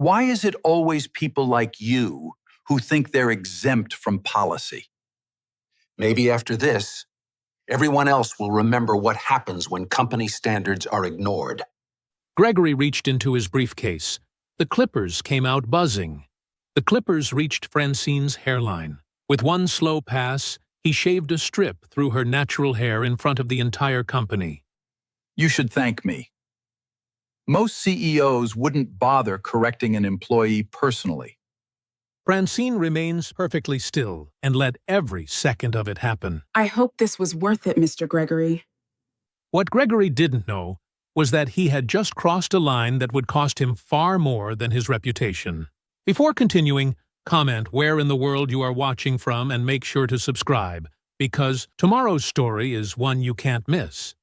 Why is it always people like you who think they're exempt from policy? Maybe after this, everyone else will remember what happens when company standards are ignored. Gregory reached into his briefcase. The clippers came out buzzing. The clippers reached Francine's hairline. With one slow pass, he shaved a strip through her natural hair in front of the entire company. You should thank me. Most CEOs wouldn't bother correcting an employee personally. Francine remains perfectly still and let every second of it happen. I hope this was worth it, Mr. Gregory. What Gregory didn't know was that he had just crossed a line that would cost him far more than his reputation. Before continuing, comment where in the world you are watching from and make sure to subscribe, because tomorrow's story is one you can't miss.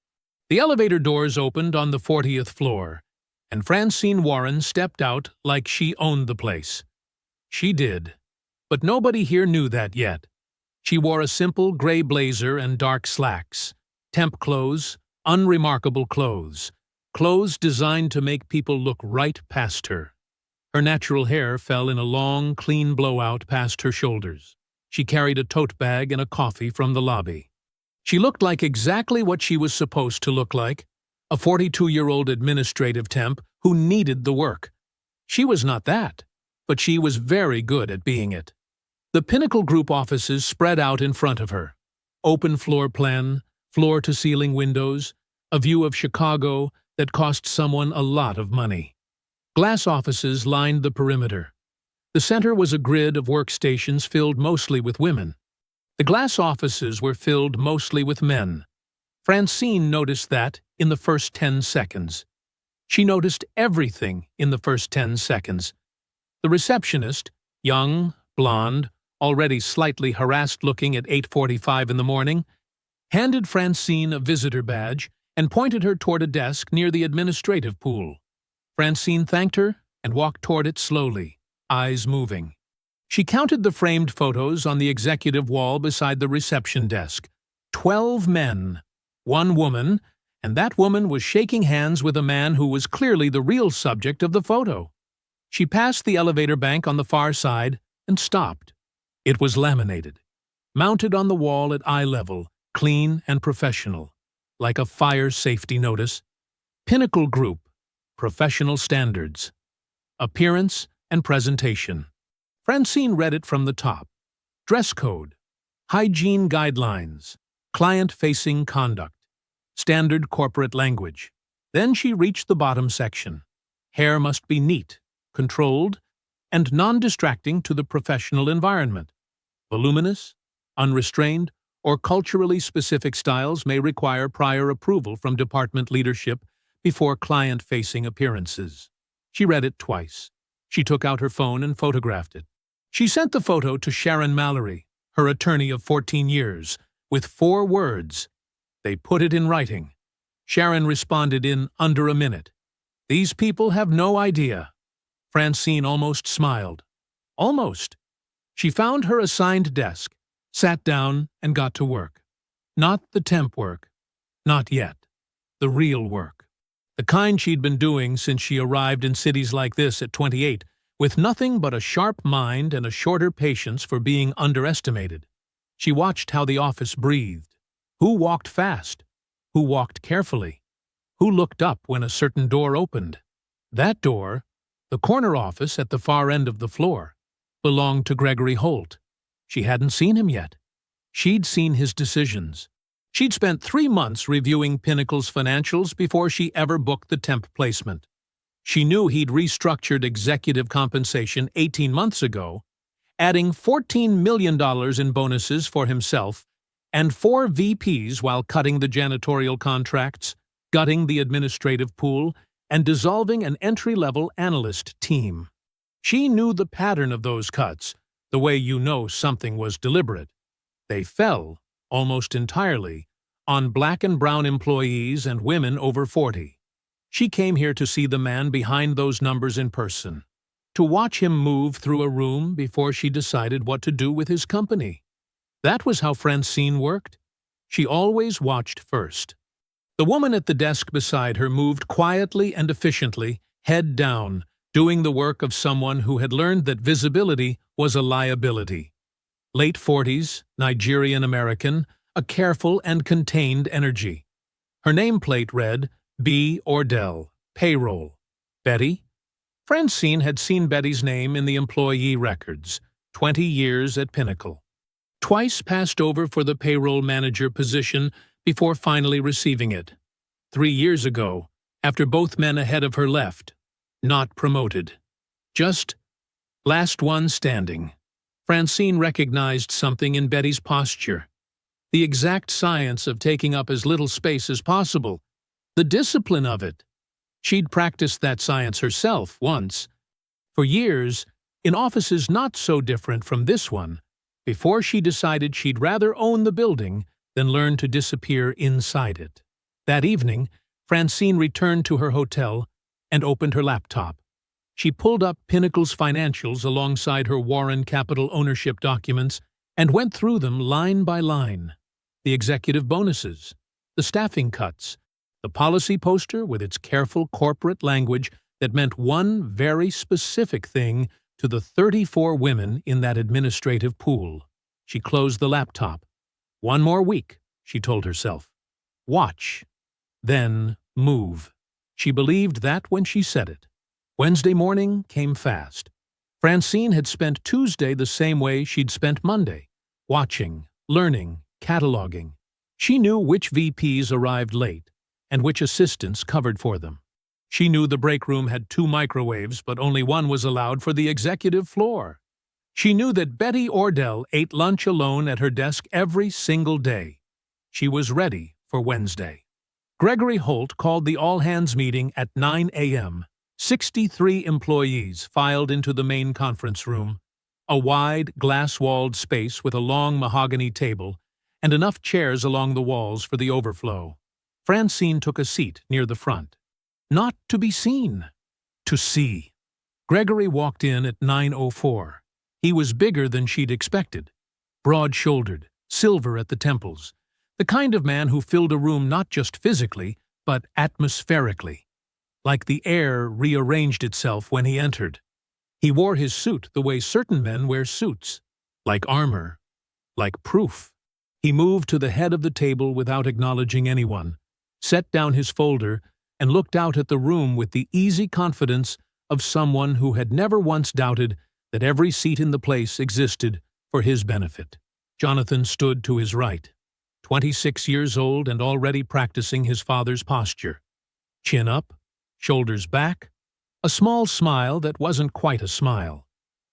The elevator doors opened on the 40th floor, and Francine Warren stepped out like she owned the place. She did, but nobody here knew that yet. She wore a simple gray blazer and dark slacks, temp clothes, unremarkable clothes, clothes designed to make people look right past her. Her natural hair fell in a long, clean blowout past her shoulders. She carried a tote bag and a coffee from the lobby. She looked like exactly what she was supposed to look like, a 42-year-old administrative temp who needed the work. She was not that, but she was very good at being it. The Pinnacle Group offices spread out in front of her. Open floor plan, floor-to-ceiling windows, a view of Chicago that cost someone a lot of money. Glass offices lined the perimeter. The center was a grid of workstations filled mostly with women. The glass offices were filled mostly with men. Francine noticed that in the first 10 seconds. She noticed everything in the first 10 seconds. The receptionist, young, blonde, already slightly harassed-looking at 8:45 in the morning, handed Francine a visitor badge and pointed her toward a desk near the administrative pool. Francine thanked her and walked toward it slowly, eyes moving. She counted the framed photos on the executive wall beside the reception desk. 12 men, 1 woman, and that woman was shaking hands with a man who was clearly the real subject of the photo. She passed the elevator bank on the far side and stopped. It was laminated, mounted on the wall at eye level, clean and professional, like a fire safety notice. Pinnacle Group, Professional Standards, Appearance and Presentation. Francine read it from the top. Dress code, hygiene guidelines, client-facing conduct, standard corporate language. Then she reached the bottom section. Hair must be neat, controlled, and non-distracting to the professional environment. Voluminous, unrestrained, or culturally specific styles may require prior approval from department leadership before client-facing appearances. She read it twice. She took out her phone and photographed it. She sent the photo to Sharon Mallory, her attorney of 14 years, with 4 words. They put it in writing. Sharon responded in under a minute. These people have no idea. Francine almost smiled. Almost. She found her assigned desk, sat down, and got to work. Not the temp work. Not yet. The real work. The kind she'd been doing since she arrived in cities like this at 28, with nothing but a sharp mind and a shorter patience for being underestimated. She watched how the office breathed. Who walked fast? Who walked carefully? Who looked up when a certain door opened? That door, the corner office at the far end of the floor, belonged to Gregory Holt. She hadn't seen him yet. She'd seen his decisions. She'd spent 3 months reviewing Pinnacle's financials before she ever booked the temp placement. She knew he'd restructured executive compensation 18 months ago, adding $14 million in bonuses for himself and 4 VPs while cutting the janitorial contracts, gutting the administrative pool, and dissolving an entry-level analyst team. She knew the pattern of those cuts, the way you know something was deliberate. They fell, almost entirely, on black and brown employees and women over 40. She came here to see the man behind those numbers in person, to watch him move through a room before she decided what to do with his company. That was how Francine worked. She always watched first. The woman at the desk beside her moved quietly and efficiently, head down, doing the work of someone who had learned that visibility was a liability. Late 40s, Nigerian American, a careful and contained energy. Her nameplate read, B. Ordell, payroll. Betty? Francine had seen Betty's name in the employee records, 20 years at Pinnacle. Twice passed over for the payroll manager position before finally receiving it. 3 years ago, after both men ahead of her left. Not promoted. Just last one standing. Francine recognized something in Betty's posture. The exact science of taking up as little space as possible. The discipline of it. She'd practiced that science herself once. For years, in offices not so different from this one, before she decided she'd rather own the building than learn to disappear inside it. That evening, Francine returned to her hotel and opened her laptop. She pulled up Pinnacle's financials alongside her Warren Capital ownership documents and went through them line by line. The executive bonuses, the staffing cuts, the policy poster with its careful corporate language that meant one very specific thing to the 34 women in that administrative pool. She closed the laptop. One more week, she told herself. Watch. Then move. She believed that when she said it. Wednesday morning came fast. Francine had spent Tuesday the same way she'd spent Monday, watching, learning, cataloging. She knew which VPs arrived late and which assistants covered for them. She knew the break room had 2 microwaves, but only one was allowed for the executive floor. She knew that Betty Ordell ate lunch alone at her desk every single day. She was ready for Wednesday. Gregory Holt called the all-hands meeting at 9 a.m. 63 employees filed into the main conference room, a wide, glass-walled space with a long mahogany table and enough chairs along the walls for the overflow. Francine took a seat near the front. Not to be seen, to see. Gregory walked in at 9:04. He was bigger than she'd expected. Broad-shouldered, silver at the temples. The kind of man who filled a room not just physically, but atmospherically. Like the air rearranged itself when he entered. He wore his suit the way certain men wear suits. Like armor. Like proof. He moved to the head of the table without acknowledging anyone, set down his folder, and looked out at the room with the easy confidence of someone who had never once doubted that every seat in the place existed for his benefit. Jonathan stood to his right, 26 years old and already practicing his father's posture. Chin up, shoulders back, a small smile that wasn't quite a smile,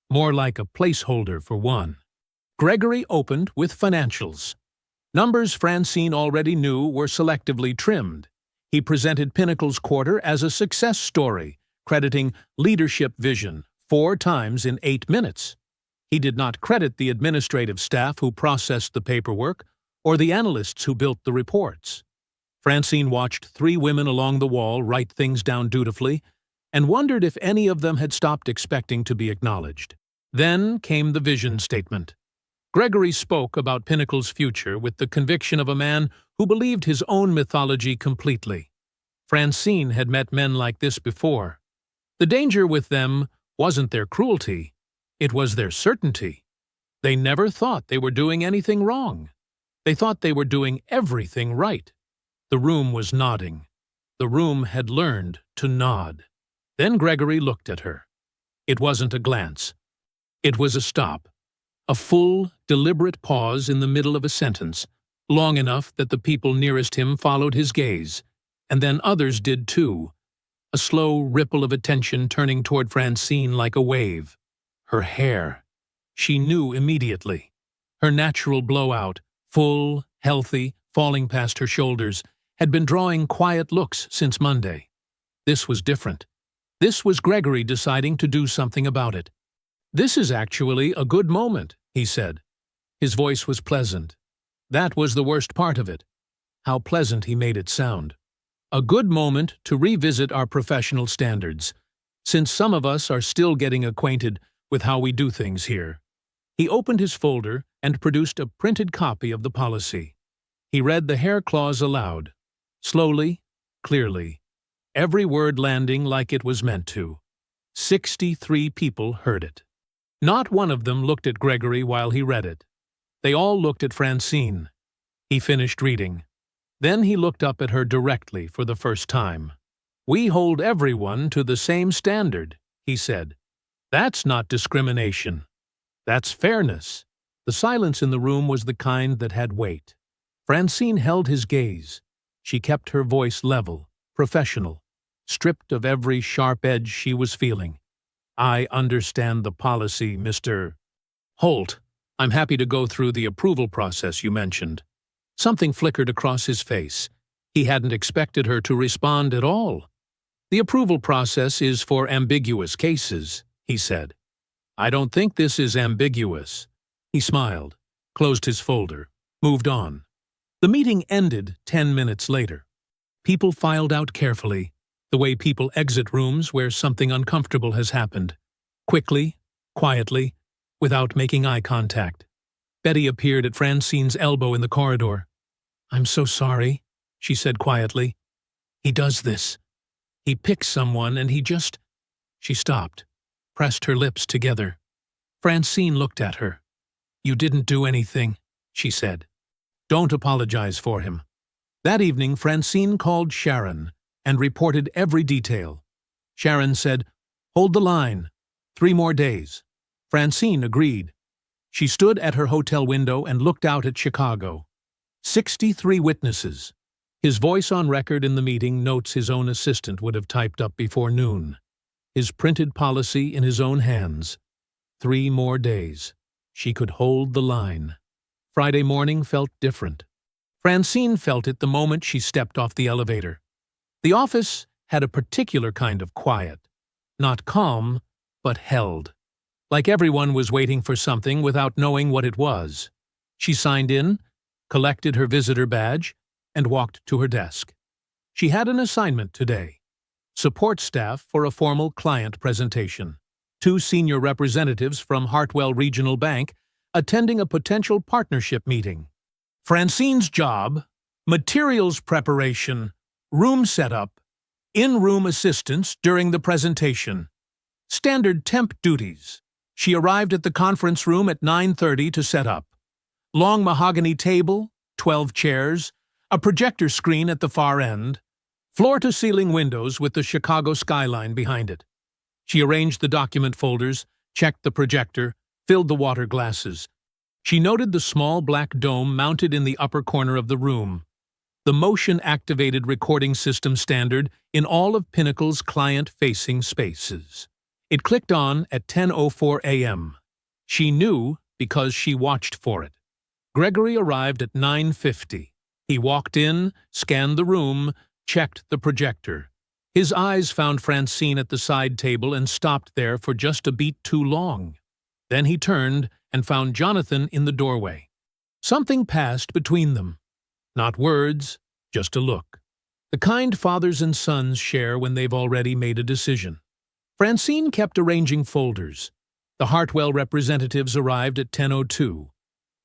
more like a placeholder for one. Gregory opened with financials. Numbers Francine already knew were selectively trimmed. He presented Pinnacle's quarter as a success story, crediting leadership vision 4 times in 8 minutes. He did not credit the administrative staff who processed the paperwork or the analysts who built the reports. Francine watched 3 women along the wall write things down dutifully and wondered if any of them had stopped expecting to be acknowledged. Then came the vision statement. Gregory spoke about Pinnacle's future with the conviction of a man who believed his own mythology completely. Francine had met men like this before. The danger with them wasn't their cruelty, it was their certainty. They never thought they were doing anything wrong. They thought they were doing everything right. The room was nodding. The room had learned to nod. Then Gregory looked at her. It wasn't a glance. It was a stop. A full, deliberate pause in the middle of a sentence, long enough that the people nearest him followed his gaze, and then others did too. A slow ripple of attention turning toward Francine like a wave. Her hair. She knew immediately. Her natural blowout, full, healthy, falling past her shoulders, had been drawing quiet looks since Monday. This was different. This was Gregory deciding to do something about it. "This is actually a good moment," he said. His voice was pleasant. That was the worst part of it. How pleasant he made it sound. A good moment to revisit our professional standards, since some of us are still getting acquainted with how we do things here. He opened his folder and produced a printed copy of the policy. He read the hair clause aloud, slowly, clearly, every word landing like it was meant to. 63 people heard it. Not one of them looked at Gregory while he read it. They all looked at Francine. He finished reading. Then he looked up at her directly for the first time. "We hold everyone to the same standard," he said. "That's not discrimination. That's fairness." The silence in the room was the kind that had weight. Francine held his gaze. She kept her voice level, professional, stripped of every sharp edge she was feeling. "I understand the policy, Mr. Holt. I'm happy to go through the approval process you mentioned." Something flickered across his face. He hadn't expected her to respond at all. "The approval process is for ambiguous cases," he said. "I don't think this is ambiguous." He smiled, closed his folder, moved on. The meeting ended 10 minutes later. People filed out carefully, the way people exit rooms where something uncomfortable has happened. Quickly, quietly, without making eye contact. Betty appeared at Francine's elbow in the corridor. "I'm so sorry," she said quietly. "He does this. He picks someone and he just—" She stopped, pressed her lips together. Francine looked at her. "You didn't do anything," she said. "Don't apologize for him." That evening, Francine called Sharon and reported every detail. Sharon said, "Hold the line. 3 more days." Francine agreed. She stood at her hotel window and looked out at Chicago. 63 witnesses. His voice on record in the meeting notes his own assistant would have typed up before noon. His printed policy in his own hands. 3 more days. She could hold the line. Friday morning felt different. Francine felt it the moment she stepped off the elevator. The office had a particular kind of quiet. Not calm, but held. Like everyone was waiting for something without knowing what it was. She signed in, collected her visitor badge, and walked to her desk. She had an assignment today. Support staff for a formal client presentation. 2 senior representatives from Hartwell Regional Bank attending a potential partnership meeting. Francine's job: materials preparation, room setup, in-room assistance during the presentation. Standard temp duties. She arrived at the conference room at 9:30 to set up. Long mahogany table, 12 chairs, a projector screen at the far end, floor-to-ceiling windows with the Chicago skyline behind it. She arranged the document folders, checked the projector, filled the water glasses. She noted the small black dome mounted in the upper corner of the room, the motion-activated recording system standard in all of Pinnacle's client-facing spaces. It clicked on at 10:04 a.m. She knew because she watched for it. Gregory arrived at 9:50. He walked in, scanned the room, checked the projector. His eyes found Francine at the side table and stopped there for just a beat too long. Then he turned and found Jonathan in the doorway. Something passed between them. Not words, just a look. The kind fathers and sons share when they've already made a decision. Francine kept arranging folders. The Hartwell representatives arrived at 10:02.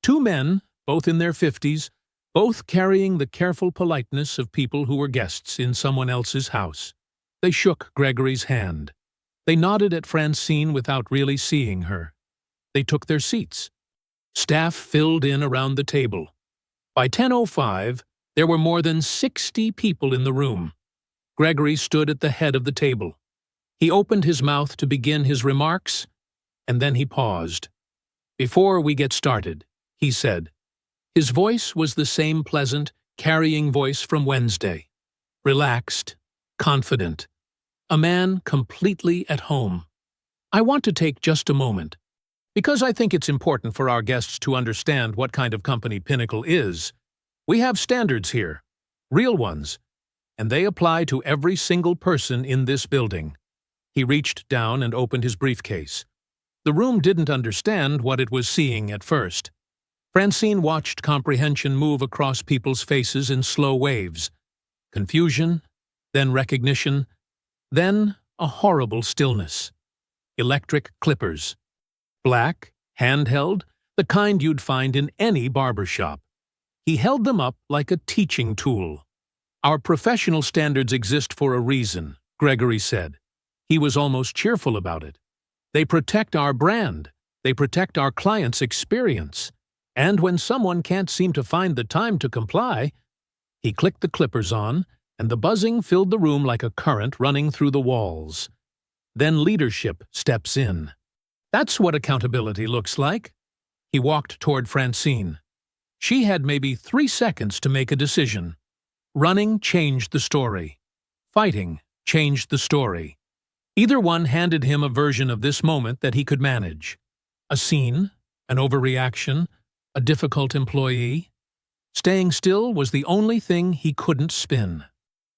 2 men, both in their 50s, both carrying the careful politeness of people who were guests in someone else's house. They shook Gregory's hand. They nodded at Francine without really seeing her. They took their seats. Staff filled in around the table. By 10:05, there were more than 60 people in the room. Gregory stood at the head of the table. He opened his mouth to begin his remarks, and then he paused. "Before we get started," he said. His voice was the same pleasant, carrying voice from Wednesday. Relaxed, confident. A man completely at home. "I want to take just a moment, because I think it's important for our guests to understand what kind of company Pinnacle is. We have standards here, real ones, and they apply to every single person in this building." He reached down and opened his briefcase. The room didn't understand what it was seeing at first. Francine watched comprehension move across people's faces in slow waves. Confusion, then recognition, then a horrible stillness. Electric clippers. Black, handheld, the kind you'd find in any barber shop. He held them up like a teaching tool. "Our professional standards exist for a reason," Gregory said. He was almost cheerful about it. They protect our brand. They protect our client's experience. And when someone can't seem to find the time to comply, he clicked the clippers on, and the buzzing filled the room like a current running through the walls. Then leadership steps in. That's what accountability looks like. He walked toward Francine. She had maybe 3 seconds to make a decision. Running changed the story. Fighting changed the story. Either one handed him a version of this moment that he could manage. A scene, an overreaction, a difficult employee. Staying still was the only thing he couldn't spin.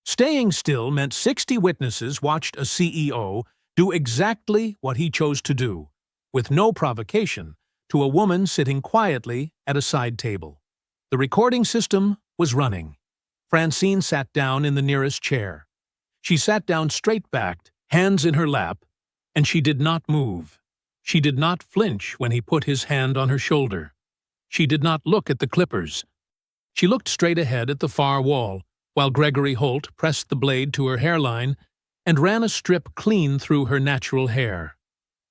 Staying still meant 60 witnesses watched a CEO do exactly what he chose to do, with no provocation, to a woman sitting quietly at a side table. The recording system was running. Francine sat down in the nearest chair. She sat down straight-backed, hands in her lap, and she did not move. She did not flinch when he put his hand on her shoulder. She did not look at the clippers. She looked straight ahead at the far wall, while Gregory Holt pressed the blade to her hairline and ran a strip clean through her natural hair.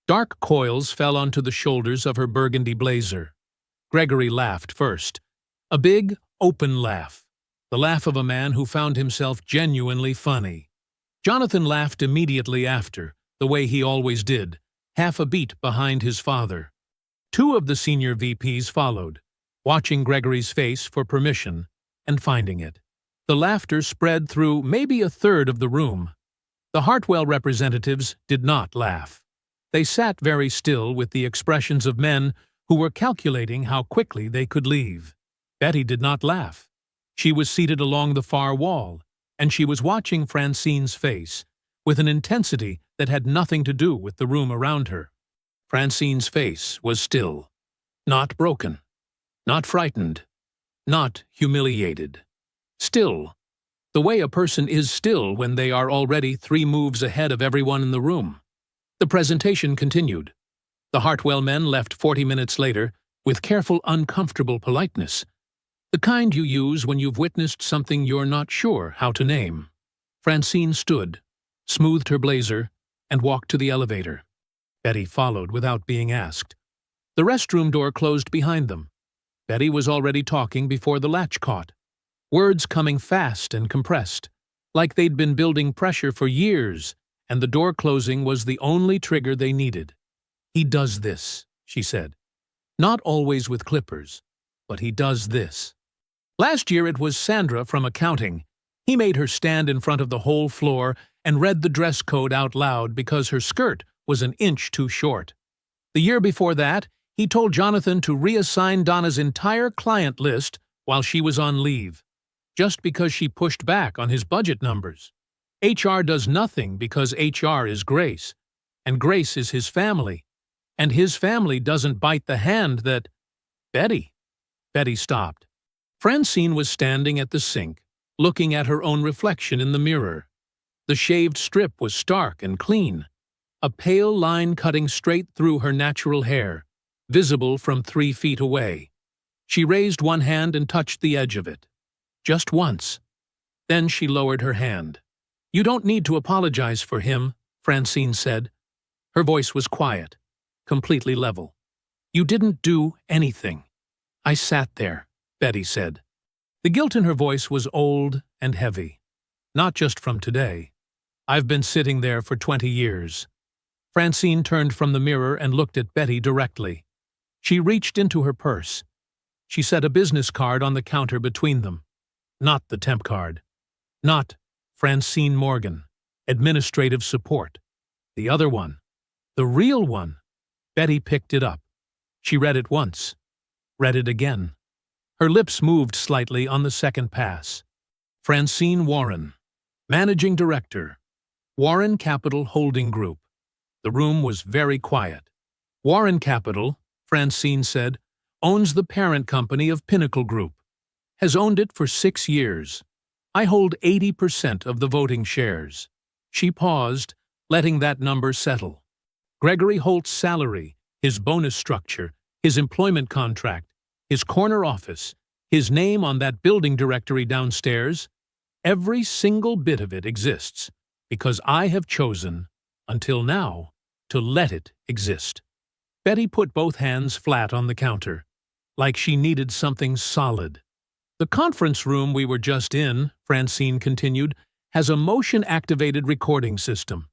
Dark coils fell onto the shoulders of her burgundy blazer. Gregory laughed first. A big, open laugh. The laugh of a man who found himself genuinely funny. Jonathan laughed immediately after, the way he always did, half a beat behind his father. 2 of the senior VPs followed, watching Gregory's face for permission and finding it. The laughter spread through maybe a third of the room. The Hartwell representatives did not laugh. They sat very still with the expressions of men who were calculating how quickly they could leave. Betty did not laugh. She was seated along the far wall, and she was watching Francine's face with an intensity that had nothing to do with the room around her. Francine's face was still, not broken, not frightened, not humiliated. Still, the way a person is still when they are already 3 moves ahead of everyone in the room. The presentation continued. The Hartwell men left 40 minutes later with careful, uncomfortable politeness, the kind you use when you've witnessed something you're not sure how to name. Francine stood, smoothed her blazer, and walked to the elevator. Betty followed without being asked. The restroom door closed behind them. Betty was already talking before the latch caught. Words coming fast and compressed, like they'd been building pressure for years, and the door closing was the only trigger they needed. "He does this," she said. "Not always with clippers, but he does this." Last year it was Sandra from accounting. He made her stand in front of the whole floor and read the dress code out loud because her skirt was an inch too short. The year before that, he told Jonathan to reassign Donna's entire client list while she was on leave, just because she pushed back on his budget numbers. HR does nothing because HR is Grace, and Grace is his family, and his family doesn't bite the hand that… Betty. Betty stopped. Francine was standing at the sink, looking at her own reflection in the mirror. The shaved strip was stark and clean, a pale line cutting straight through her natural hair, visible from 3 feet away. She raised one hand and touched the edge of it. Just once. Then she lowered her hand. "You don't need to apologize for him," Francine said. Her voice was quiet, completely level. "You didn't do anything." "I sat there," Betty said. The guilt in her voice was old and heavy. "Not just from today. I've been sitting there for 20 years. Francine turned from the mirror and looked at Betty directly. She reached into her purse. She set a business card on the counter between them. Not the temp card. Not Francine Morgan, administrative support. The other one. The real one. Betty picked it up. She read it once. Read it again. Her lips moved slightly on the second pass. Francine Warren, Managing Director, Warren Capital Holding Group. The room was very quiet. Warren Capital, Francine said, owns the parent company of Pinnacle Group. Has owned it for 6 years. I hold 80% of the voting shares. She paused, letting that number settle. Gregory Holt's salary, his bonus structure, his employment contract, his corner office, his name on that building directory downstairs, every single bit of it exists because I have chosen until now, to let it exist. Betty put both hands flat on the counter, like she needed something solid. The conference room we were just in, Francine continued, has a motion-activated recording system.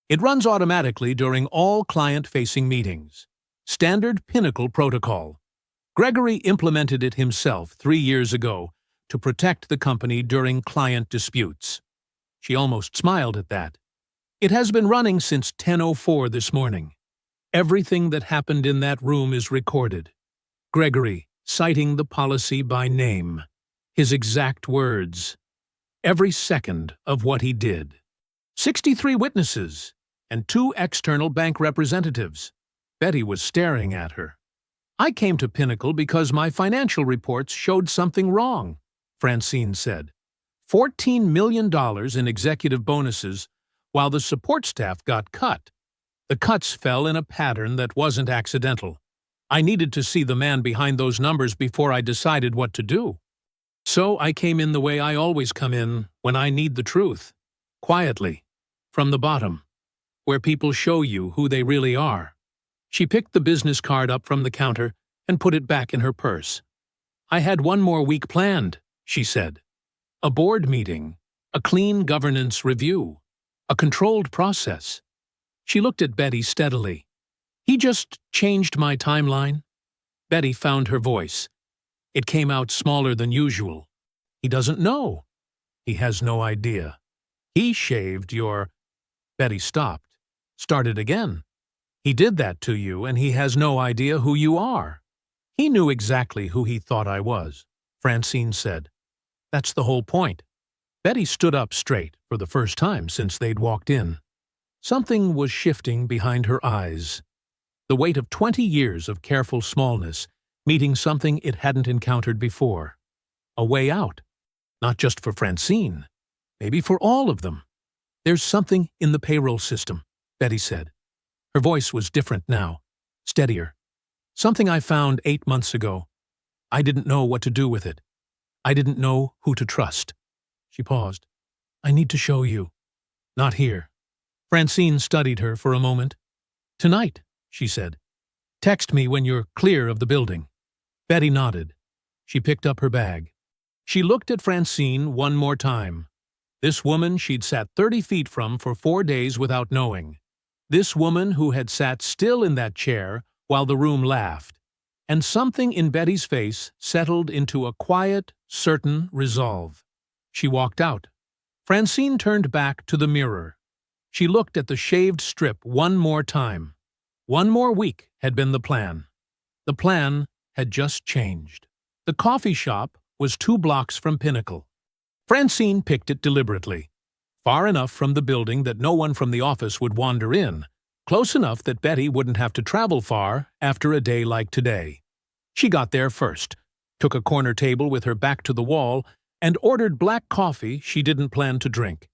It runs automatically during all client-facing meetings. Standard Pinnacle protocol. Gregory implemented it himself 3 years ago to protect the company during client disputes. She almost smiled at that. It has been running since 10:04 this morning. Everything that happened in that room is recorded. Gregory, citing the policy by name. His exact words. Every second of what he did. 63 witnesses and 2 external bank representatives. Betty was staring at her. I came to Pinnacle because my financial reports showed something wrong, Francine said. $14 million in executive bonuses, while the support staff got cut. The cuts fell in a pattern that wasn't accidental. I needed to see the man behind those numbers before I decided what to do. So I came in the way I always come in when I need the truth. Quietly. From the bottom. Where people show you who they really are. She picked the business card up from the counter and put it back in her purse. I had one more week planned, she said. A board meeting. A clean governance review. A controlled process. She looked at Betty steadily. He just changed my timeline. Betty found her voice. It came out smaller than usual. He doesn't know. He has no idea. He shaved your... Betty stopped. Started again. He did that to you, and he has no idea who you are. He knew exactly who he thought I was, Francine said. That's the whole point. Betty stood up straight for the first time since they'd walked in. Something was shifting behind her eyes. The weight of 20 years of careful smallness meeting something it hadn't encountered before. A way out. Not just for Francine. Maybe for all of them. There's something in the payroll system, Betty said. Her voice was different now. Steadier. Something I found 8 months ago. I didn't know what to do with it. I didn't know who to trust. She paused. I need to show you. Not here. Francine studied her for a moment. Tonight, she said. Text me when you're clear of the building. Betty nodded. She picked up her bag. She looked at Francine one more time. This woman she'd sat 30 feet from for 4 days without knowing. This woman who had sat still in that chair while the room laughed. And something in Betty's face settled into a quiet, certain resolve. She walked out. Francine turned back to the mirror. She looked at the shaved strip one more time. 1 more week had been the plan. The plan had just changed. The coffee shop was 2 blocks from Pinnacle. Francine picked it deliberately. Far enough from the building that no one from the office would wander in. Close enough that Betty wouldn't have to travel far after a day like today. She got there first, took a corner table with her back to the wall, and ordered black coffee she didn't plan to drink.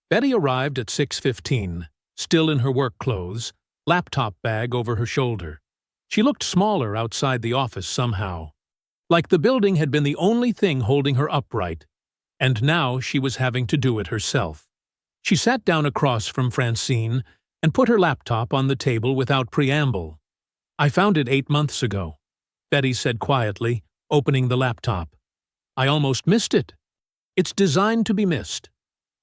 Betty arrived at 6:15, still in her work clothes, laptop bag over her shoulder. She looked smaller outside the office somehow. Like the building had been the only thing holding her upright, and now she was having to do it herself. She sat down across from Francine and put her laptop on the table without preamble. I found it 8 months ago, Betty said quietly, opening the laptop. I almost missed it. It's designed to be missed.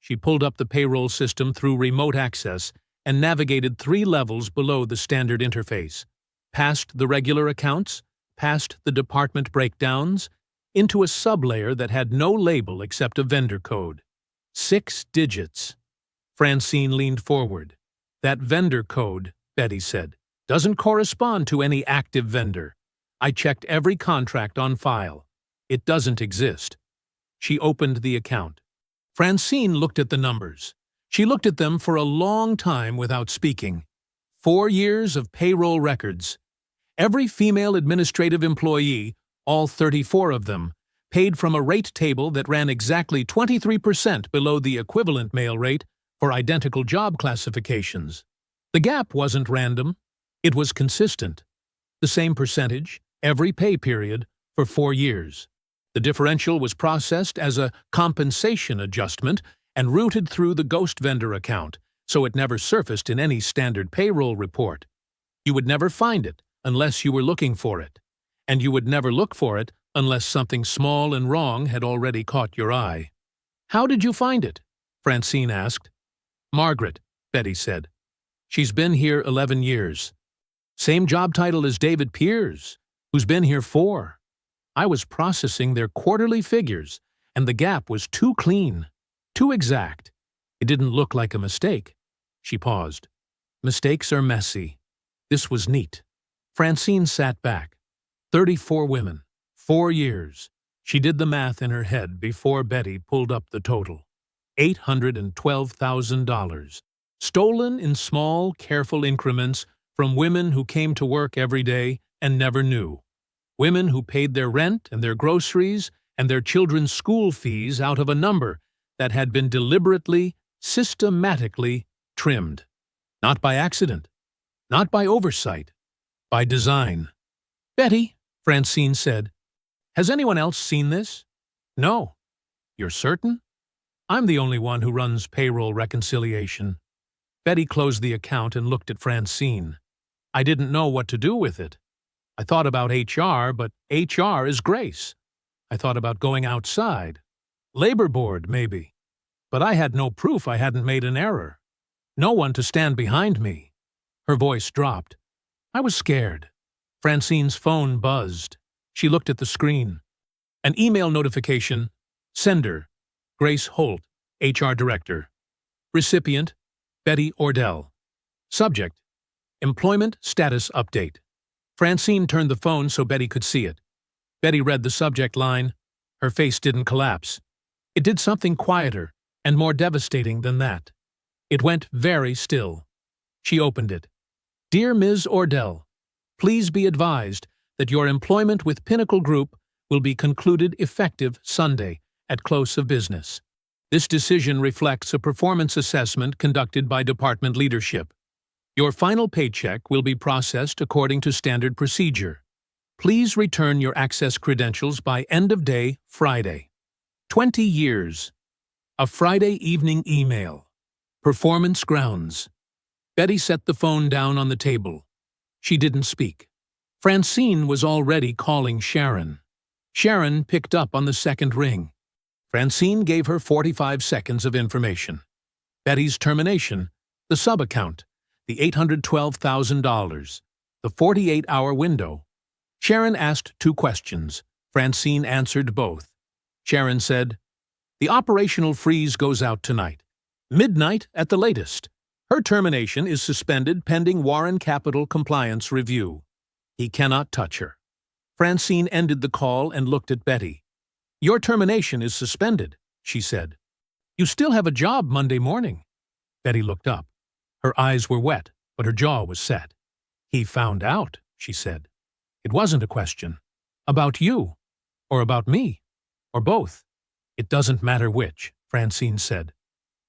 She pulled up the payroll system through remote access and navigated 3 levels below the standard interface, past the regular accounts, past the department breakdowns, into a sublayer that had no label except a vendor code. 6 digits. Francine leaned forward. That vendor code, Betty said, doesn't correspond to any active vendor. I checked every contract on file. It doesn't exist. She opened the account. Francine looked at the numbers. She looked at them for a long time without speaking. 4 years of payroll records. Every female administrative employee, all 34 of them, paid from a rate table that ran exactly 23% below the equivalent male rate for identical job classifications. The gap wasn't random. It was consistent. The same percentage, every pay period, for 4 years. The differential was processed as a compensation adjustment and routed through the ghost vendor account, so it never surfaced in any standard payroll report. You would never find it unless you were looking for it, and you would never look for it unless something small and wrong had already caught your eye. "How did you find it?" Francine asked. "Margaret," Betty said. "She's been here 11 years. Same job title as David Piers, who's been here 4. I was processing their quarterly figures, and the gap was too clean, too exact. It didn't look like a mistake." She paused. "Mistakes are messy. This was neat." Francine sat back. 34 women, 4 years. She did the math in her head before Betty pulled up the total. $812,000. Stolen in small, careful increments from women who came to work every day and never knew. Women who paid their rent and their groceries and their children's school fees out of a number that had been deliberately, systematically trimmed. Not by accident, not by oversight, by design. "Betty," Francine said, "has anyone else seen this?" "No." "You're certain?" "I'm the only one who runs payroll reconciliation." Betty closed the account and looked at Francine. "I didn't know what to do with it. I thought about HR, but HR is Grace. I thought about going outside. Labor board, maybe. But I had no proof I hadn't made an error. No one to stand behind me." Her voice dropped. "I was scared." Francine's phone buzzed. She looked at the screen. An email notification. Sender: Grace Holt, HR Director. Recipient: Betty Ordell. Subject: Employment Status Update. Francine turned the phone so Betty could see it. Betty read the subject line. Her face didn't collapse. It did something quieter and more devastating than that. It went very still. She opened it. "Dear Ms. Ordell, please be advised that your employment with Pinnacle Group will be concluded effective Sunday at close of business. This decision reflects a performance assessment conducted by department leadership. Your final paycheck will be processed according to standard procedure. Please return your access credentials by end of day Friday." 20 years. A Friday evening email. Performance grounds. Betty set the phone down on the table. She didn't speak. Francine was already calling Sharon. Sharon picked up on the second ring. Francine gave her 45 seconds of information. Betty's termination, the sub-account, the $812,000, the 48-hour window. Sharon asked 2 questions. Francine answered both. Sharon said, "The operational freeze goes out tonight. Midnight at the latest. Her termination is suspended pending Warren Capital compliance review. He cannot touch her." Francine ended the call and looked at Betty. "Your termination is suspended," she said. "You still have a job Monday morning." Betty looked up. Her eyes were wet, but her jaw was set. "He found out," she said. "It wasn't a question. About you. Or about me. Or both." "It doesn't matter which," Francine said.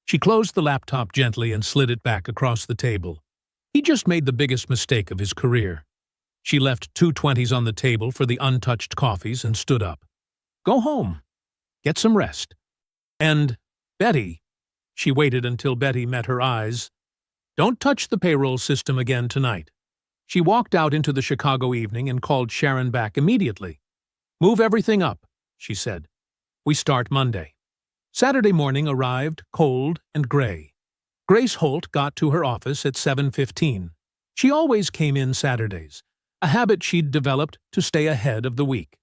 She closed the laptop gently and slid it back across the table. He just made the biggest mistake of his career. She left 2 20s on the table for the untouched coffees and stood up. "Go home. Get some rest. And, Betty," she waited until Betty met her eyes, "don't touch the payroll system again tonight." She walked out into the Chicago evening and called Sharon back immediately. "Move everything up," she said. "We start Monday." Saturday morning arrived cold and gray. Grace Holt got to her office at 7:15. She always came in Saturdays, a habit she'd developed to stay ahead of the week.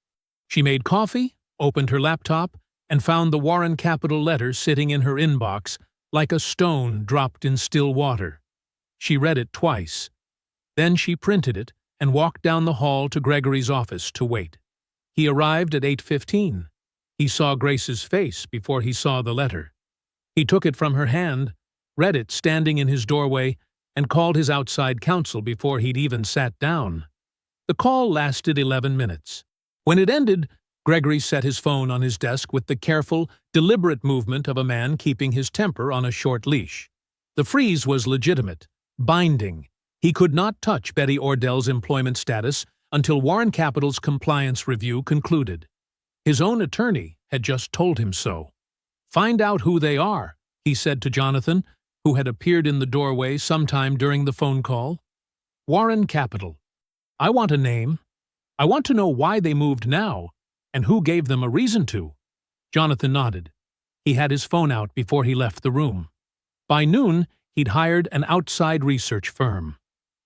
She made coffee, opened her laptop, and found the Warren Capital letter sitting in her inbox like a stone dropped in still water. She read it twice. Then she printed it and walked down the hall to Gregory's office to wait. He arrived at 8:15. He saw Grace's face before he saw the letter. He took it from her hand, read it standing in his doorway, and called his outside counsel before he'd even sat down. The call lasted 11 minutes. When it ended, Gregory set his phone on his desk with the careful, deliberate movement of a man keeping his temper on a short leash. The freeze was legitimate, binding. He could not touch Betty Ordell's employment status until Warren Capital's compliance review concluded. His own attorney had just told him so. "Find out who they are," he said to Jonathan, who had appeared in the doorway sometime during the phone call. Warren Capital. I want a name. I want to know why they moved now, and who gave them a reason to. Jonathan nodded. He had his phone out before he left the room. By noon, he'd hired an outside research firm.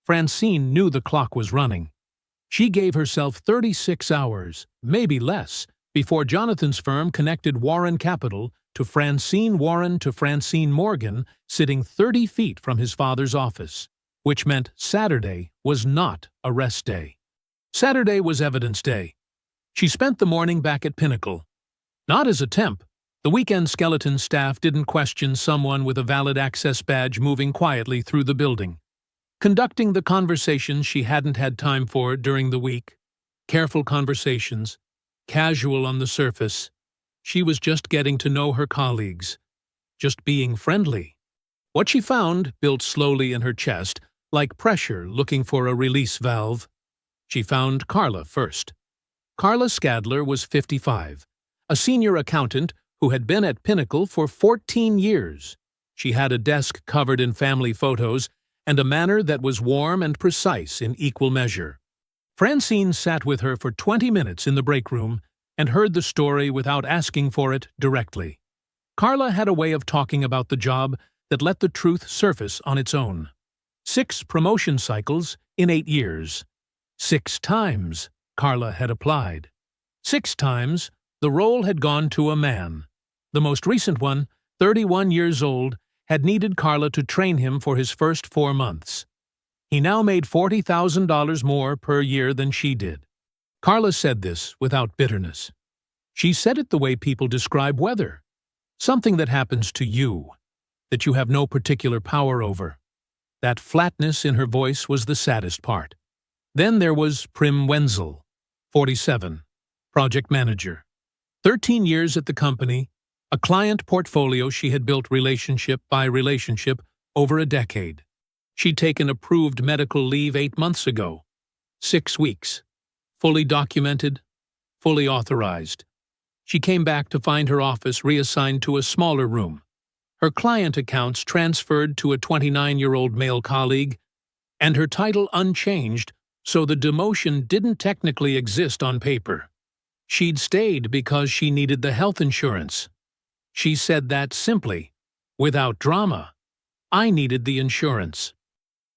Francine knew the clock was running. She gave herself 36 hours, maybe less, before Jonathan's firm connected Warren Capital to Francine Warren to Francine Morgan, sitting 30 feet from his father's office, which meant Saturday was not a rest day. Saturday was evidence day. She spent the morning back at Pinnacle. Not as a temp. The weekend skeleton staff didn't question someone with a valid access badge moving quietly through the building. Conducting the conversations she hadn't had time for during the week. Careful conversations, casual on the surface. She was just getting to know her colleagues. Just being friendly. What she found built slowly in her chest, like pressure looking for a release valve. She found Carla first. Carla Scadler was 55, a senior accountant who had been at Pinnacle for 14 years. She had a desk covered in family photos and a manner that was warm and precise in equal measure. Francine sat with her for 20 minutes in the break room and heard the story without asking for it directly. Carla had a way of talking about the job that let the truth surface on its own. 6 promotion cycles in 8 years. 6 times Carla had applied. 6 times the role had gone to a man. The most recent one, 31 years old, had needed Carla to train him for his first 4 months. He now made $40,000 more per year than she did. Carla said this without bitterness. She said it the way people describe weather. Something that happens to you, that you have no particular power over. That flatness in her voice was the saddest part. Then there was Prim Wenzel, 47, project manager. 13 years at the company, a client portfolio she had built relationship by relationship over a decade. She'd taken approved medical leave 8 months ago. 6 weeks. Fully documented, fully authorized. She came back to find her office reassigned to a smaller room. Her client accounts transferred to a 29-year-old male colleague, and her title unchanged, so the demotion didn't technically exist on paper. She'd stayed because she needed the health insurance. She said that simply, without drama. I needed the insurance.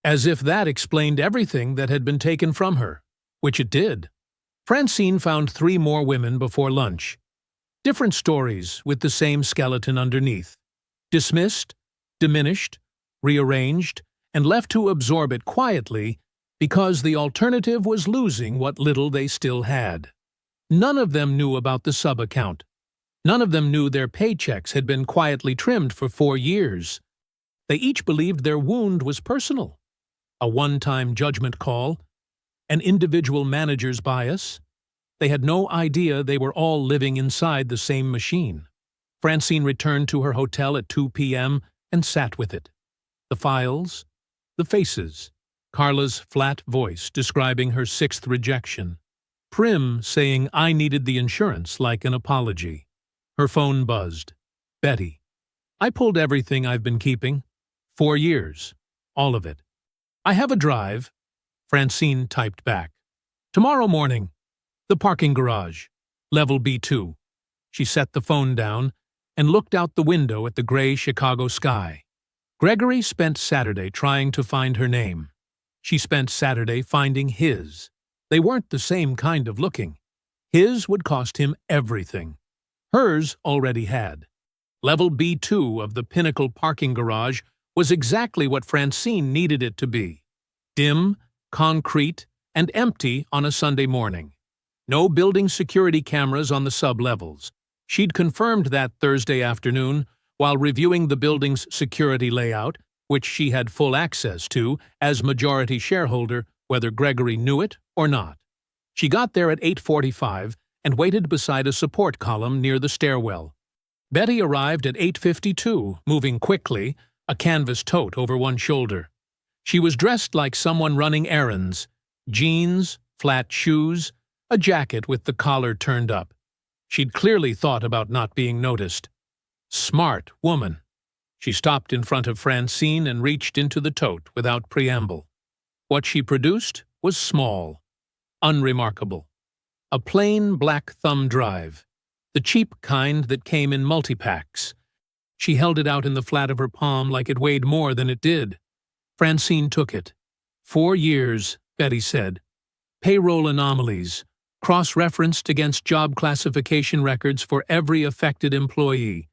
As if that explained everything that had been taken from her, which it did. Francine found 3 more women before lunch. Different stories with the same skeleton underneath. Dismissed, diminished, rearranged, and left to absorb it quietly because the alternative was losing what little they still had. None of them knew about the sub-account. None of them knew their paychecks had been quietly trimmed for 4 years. They each believed their wound was personal. A one-time judgment call, an individual manager's bias. They had no idea they were all living inside the same machine. Francine returned to her hotel at 2 p.m. and sat with it. The files, the faces, Carla's flat voice describing her 6th rejection, Prim saying I needed the insurance like an apology. Her phone buzzed. Betty. I pulled everything I've been keeping. 4 years. All of it. I have a drive. Francine typed back. Tomorrow morning. The parking garage. Level B2. She set the phone down and looked out the window at the gray Chicago sky. Gregory spent Saturday trying to find her name. She spent Saturday finding his. They weren't the same kind of looking. His would cost him everything. Hers already had. Level B2 of the Pinnacle parking garage was exactly what Francine needed it to be. Dim, concrete, and empty on a Sunday morning. No building security cameras on the sub-levels. She'd confirmed that Thursday afternoon while reviewing the building's security layout, which she had full access to as majority shareholder, whether Gregory knew it or not. She got there at 8:45 and waited beside a support column near the stairwell. Betty arrived at 8:52, moving quickly, a canvas tote over one shoulder. She was dressed like someone running errands, jeans, flat shoes, a jacket with the collar turned up. She'd clearly thought about not being noticed. Smart woman. She stopped in front of Francine and reached into the tote without preamble. What she produced was small, unremarkable. A plain black thumb drive, the cheap kind that came in multi-packs. She held it out in the flat of her palm like it weighed more than it did. Francine took it. 4 years, Betty said. Payroll anomalies, cross-referenced against job classification records for every affected employee.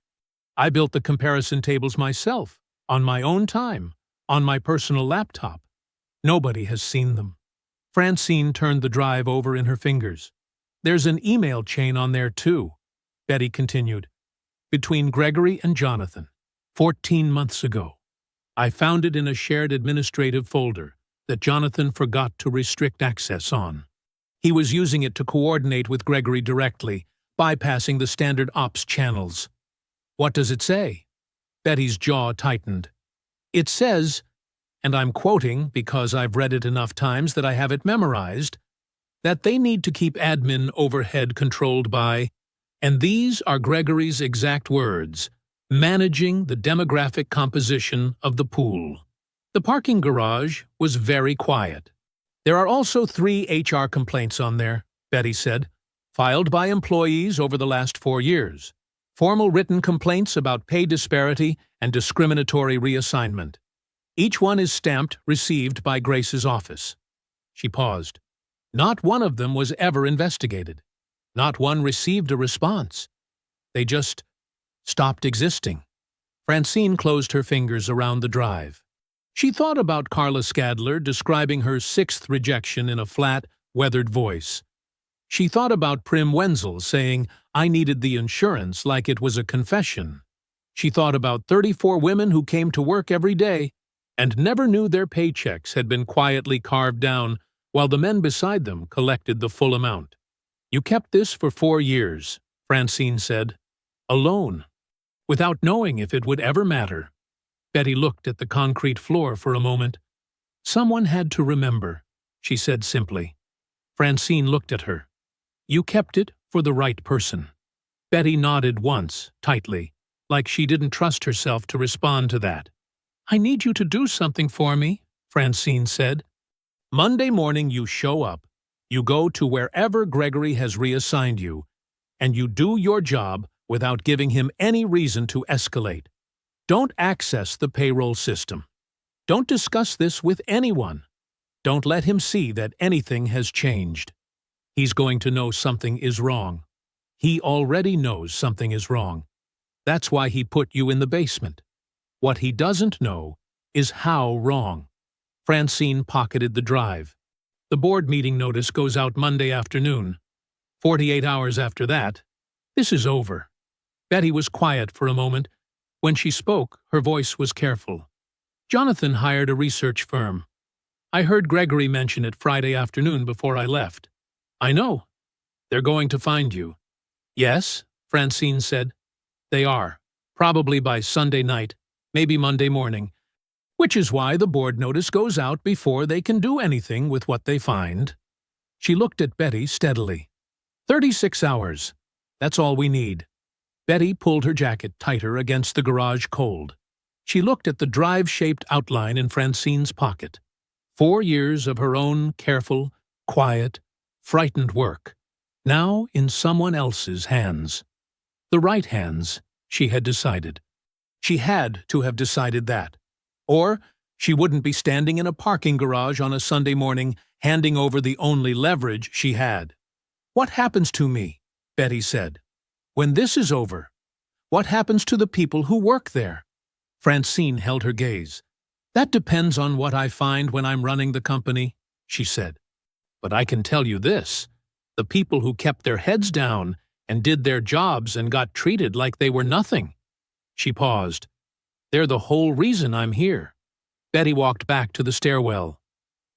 I built the comparison tables myself, on my own time, on my personal laptop. Nobody has seen them. Francine turned the drive over in her fingers. There's an email chain on there, too, Betty continued, between Gregory and Jonathan, 14 months ago. I found it in a shared administrative folder that Jonathan forgot to restrict access on. He was using it to coordinate with Gregory directly, bypassing the standard ops channels. What does it say? Betty's jaw tightened. It says, and I'm quoting because I've read it enough times that I have it memorized, that they need to keep admin overhead controlled by, and these are Gregory's exact words, managing the demographic composition of the pool. The parking garage was very quiet. There are also 3 HR complaints on there, Betty said, filed by employees over the last 4 years. Formal written complaints about pay disparity and discriminatory reassignment. Each one is stamped received by Grace's office. She paused. Not one of them was ever investigated. Not one received a response. They just stopped existing. Francine closed her fingers around the drive. She thought about Carla Scadler describing her 6th rejection in a flat, weathered voice. She thought about Prim Wenzel saying, I needed the insurance like it was a confession. She thought about 34 women who came to work every day and never knew their paychecks had been quietly carved down while the men beside them collected the full amount. You kept this for 4 years, Francine said, alone, without knowing if it would ever matter. Betty looked at the concrete floor for a moment. Someone had to remember, she said simply. Francine looked at her. You kept it for the right person. Betty nodded once, tightly, like she didn't trust herself to respond to that. I need you to do something for me, Francine said. Monday morning you show up, you go to wherever Gregory has reassigned you, and you do your job without giving him any reason to escalate. Don't access the payroll system. Don't discuss this with anyone. Don't let him see that anything has changed. He's going to know something is wrong. He already knows something is wrong. That's why he put you in the basement. What he doesn't know is how wrong. Francine pocketed the drive. The board meeting notice goes out Monday afternoon. 48 hours after that, this is over. Betty was quiet for a moment. When she spoke, her voice was careful. Jonathan hired a research firm. I heard Gregory mention it Friday afternoon before I left. I know. They're going to find you. Yes, Francine said. They are. Probably by Sunday night, maybe Monday morning. Which is why the board notice goes out before they can do anything with what they find. She looked at Betty steadily. 36 hours. That's all we need. Betty pulled her jacket tighter against the garage cold. She looked at the drive-shaped outline in Francine's pocket. 4 years of her own careful, quiet, frightened work, now in someone else's hands. The right hands, she had decided. She had to have decided that. Or she wouldn't be standing in a parking garage on a Sunday morning handing over the only leverage she had. What happens to me, Betty said. When this is over, what happens to the people who work there? Francine held her gaze. That depends on what I find when I'm running the company, she said. But I can tell you this, the people who kept their heads down and did their jobs and got treated like they were nothing. She paused. They're the whole reason I'm here. Betty walked back to the stairwell.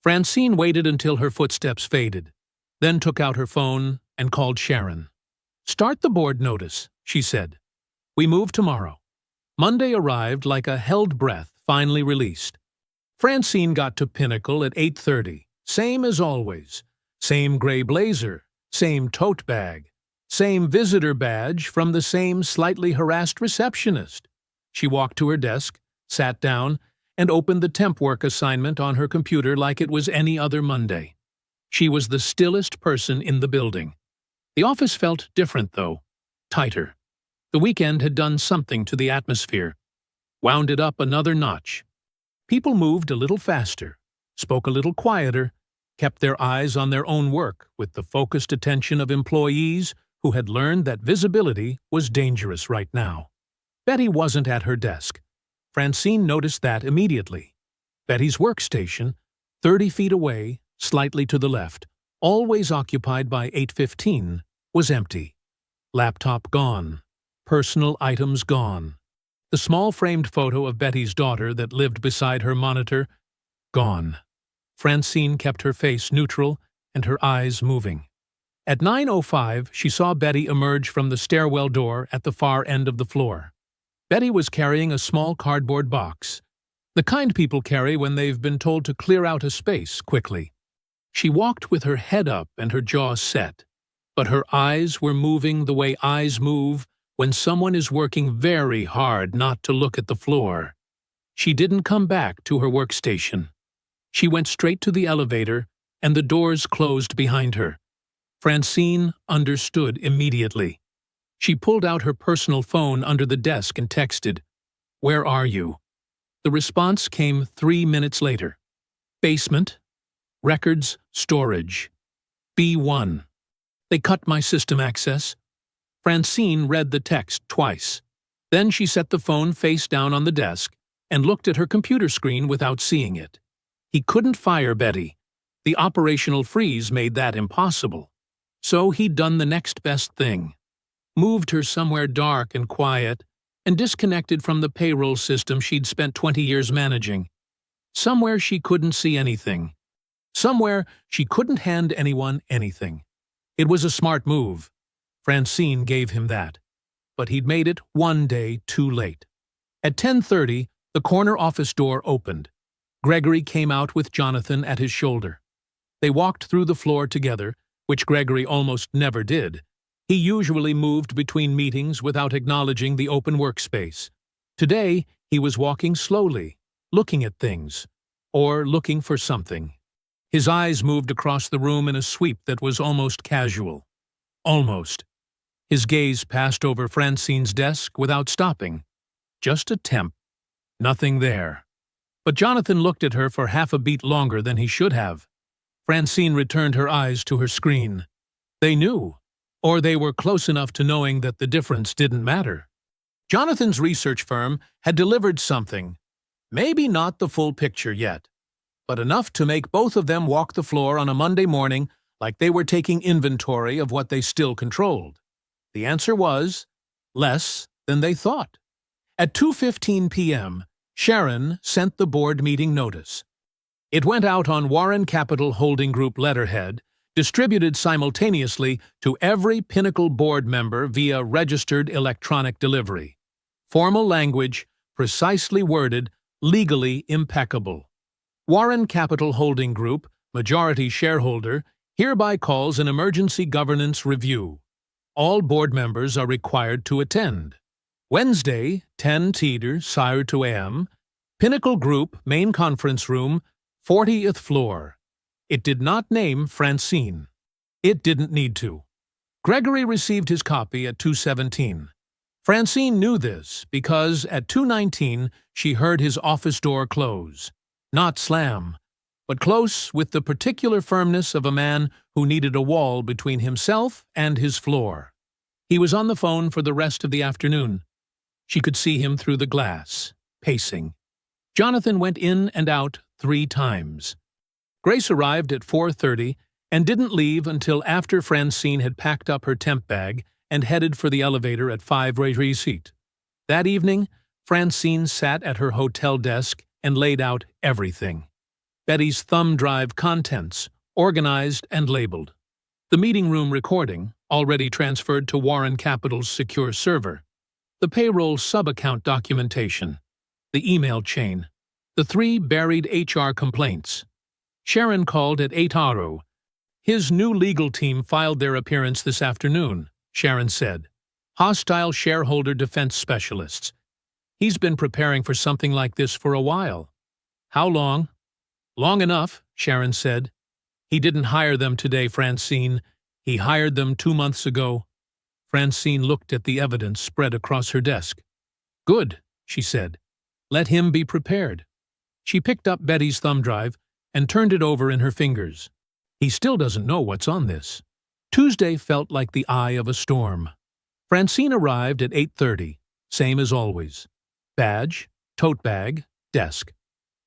Francine waited until her footsteps faded, then took out her phone and called Sharon. Start the board notice, she said. We move tomorrow. Monday arrived like a held breath finally released. Francine got to Pinnacle at 8:30, same as always. Same gray blazer, same tote bag, same visitor badge from the same slightly harassed receptionist. She walked to her desk, sat down, and opened the temp work assignment on her computer like it was any other Monday. She was the stillest person in the building. The office felt different, though, tighter. The weekend had done something to the atmosphere, wound it up another notch. People moved a little faster, spoke a little quieter, kept their eyes on their own work with the focused attention of employees who had learned that visibility was dangerous right now. Betty wasn't at her desk. Francine noticed that immediately. Betty's workstation, 30 feet away, slightly to the left, always occupied by 8:15, was empty. Laptop gone. Personal items gone. The small framed photo of Betty's daughter that lived beside her monitor, gone. Francine kept her face neutral and her eyes moving. At 9:05, she saw Betty emerge from the stairwell door at the far end of the floor. Betty was carrying a small cardboard box, the kind people carry when they've been told to clear out a space quickly. She walked with her head up and her jaw set, but her eyes were moving the way eyes move when someone is working very hard not to look at the floor. She didn't come back to her workstation. She went straight to the elevator, and the doors closed behind her. Francine understood immediately. She pulled out her personal phone under the desk and texted, "Where are you?" The response came 3 minutes later. Basement. Records storage. B1. They cut my system access. Francine read the text twice. Then she set the phone face down on the desk and looked at her computer screen without seeing it. He couldn't fire Betty. The operational freeze made that impossible. So he'd done the next best thing. Moved her somewhere dark and quiet and disconnected from the payroll system she'd spent 20 years managing. Somewhere she couldn't see anything. Somewhere she couldn't hand anyone anything. It was a smart move. Francine gave him that. But he'd made it one day too late. At 10:30, the corner office door opened. Gregory came out with Jonathan at his shoulder. They walked through the floor together, which Gregory almost never did. He usually moved between meetings without acknowledging the open workspace. Today, he was walking slowly, looking at things, or looking for something. His eyes moved across the room in a sweep that was almost casual. Almost. His gaze passed over Francine's desk without stopping. Just a temp. Nothing there. But Jonathan looked at her for half a beat longer than he should have. Francine returned her eyes to her screen. They knew, or they were close enough to knowing that the difference didn't matter. Jonathan's research firm had delivered something. Maybe not the full picture yet, but enough to make both of them walk the floor on a Monday morning like they were taking inventory of what they still controlled. The answer was less than they thought. At 2:15 p.m., Sharon sent the board meeting notice. It went out on Warren Capital Holding Group letterhead, distributed simultaneously to every Pinnacle board member via registered electronic delivery. Formal language, precisely worded, legally impeccable. Warren Capital Holding Group, majority shareholder, hereby calls an emergency governance review. All board members are required to attend. Wednesday, 10 Teeter, Sire to AM, Pinnacle Group, main conference room, 40th floor. It did not name Francine. It didn't need to. Gregory received his copy at 2:17. Francine knew this because at 2:19 she heard his office door close. Not slam, but close with the particular firmness of a man who needed a wall between himself and his floor. He was on the phone for the rest of the afternoon. She could see him through the glass, pacing. Jonathan went in and out 3 times. Grace arrived at 4:30 and didn't leave until after Francine had packed up her temp bag and headed for the elevator at 5 Receipt. That evening, Francine sat at her hotel desk and laid out everything. Betty's thumb drive contents, organized and labeled. The meeting room recording, already transferred to Warren Capital's secure server. The payroll sub-account documentation. The email chain. The 3 buried HR complaints. Sharon called at 8:00. His new legal team filed their appearance this afternoon, Sharon said. Hostile shareholder defense specialists. He's been preparing for something like this for a while. How long? Long enough, Sharon said. He didn't hire them today, Francine. He hired them 2 months ago. Francine looked at the evidence spread across her desk. Good, she said. Let him be prepared. She picked up Betty's thumb drive and turned it over in her fingers. He still doesn't know what's on this. Tuesday felt like the eye of a storm. Francine arrived at 8:30, same as always. Badge, tote bag, desk.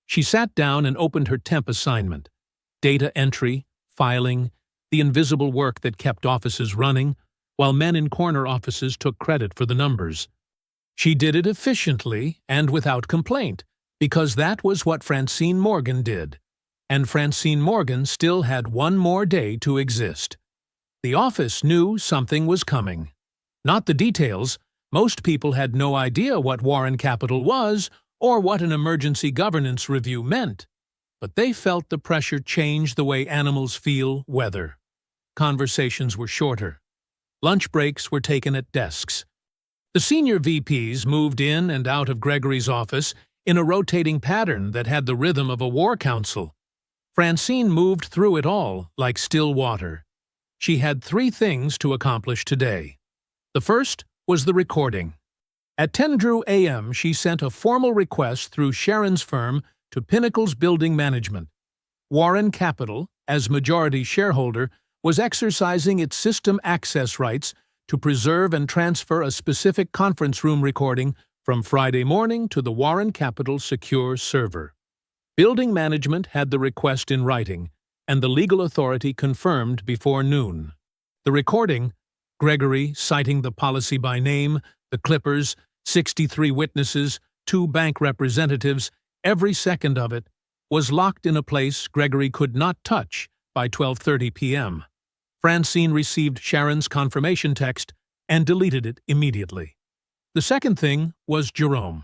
She sat down and opened her temp assignment. Data entry, filing, the invisible work that kept offices running, while men in corner offices took credit for the numbers. She did it efficiently and without complaint, because that was what Francine Morgan did. And Francine Morgan still had one more day to exist. The office knew something was coming. Not the details. Most people had no idea what Warren Capital was or what an emergency governance review meant. But they felt the pressure change the way animals feel weather. Conversations were shorter. Lunch breaks were taken at desks. The senior VPs moved in and out of Gregory's office in a rotating pattern that had the rhythm of a war council. Francine moved through it all like still water. She had 3 things to accomplish today. The first was the recording. At 10 a.m., she sent a formal request through Sharon's firm to Pinnacle's building management. Warren Capital, as majority shareholder, was exercising its system access rights to preserve and transfer a specific conference room recording from Friday morning to the Warren Capital secure server. Building management had the request in writing, and the legal authority confirmed before noon. The recording, Gregory citing the policy by name, the Clippers, 63 witnesses, 2 bank representatives, every second of it, was locked in a place Gregory could not touch by 12:30 p.m. Francine received Sharon's confirmation text and deleted it immediately. The second thing was Jerome.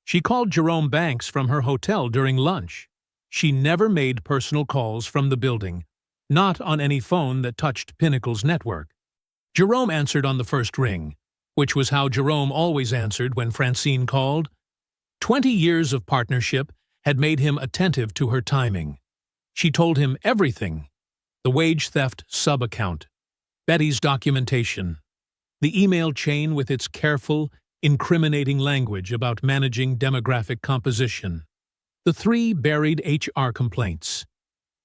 She called Jerome Banks from her hotel during lunch. She never made personal calls from the building, not on any phone that touched Pinnacle's network. Jerome answered on the first ring, which was how Jerome always answered when Francine called. 20 years of partnership had made him attentive to her timing. She told him everything: the wage theft sub-account, Betty's documentation, the email chain with its careful, incriminating language about managing demographic composition, the 3 buried HR complaints,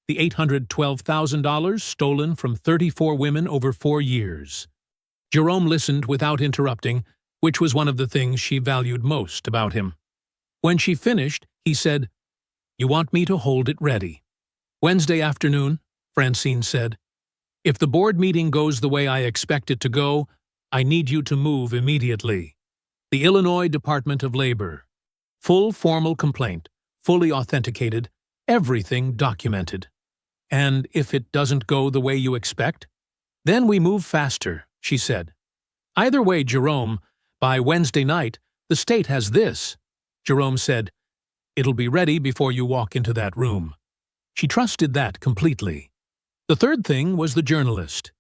the $812,000 stolen from 34 women over 4 years. Jerome listened without interrupting, which was one of the things she valued most about him. When she finished, he said, "You want me to hold it ready." "Wednesday afternoon," Francine said. "If the board meeting goes the way I expect it to go, I need you to move immediately. The Illinois Department of Labor. Full formal complaint, fully authenticated, everything documented. And if it doesn't go the way you expect, then we move faster," she said. "Either way, Jerome, by Wednesday night, the state has this." Jerome said, "It'll be ready before you walk into that room." She trusted that completely. The third thing was the journalist.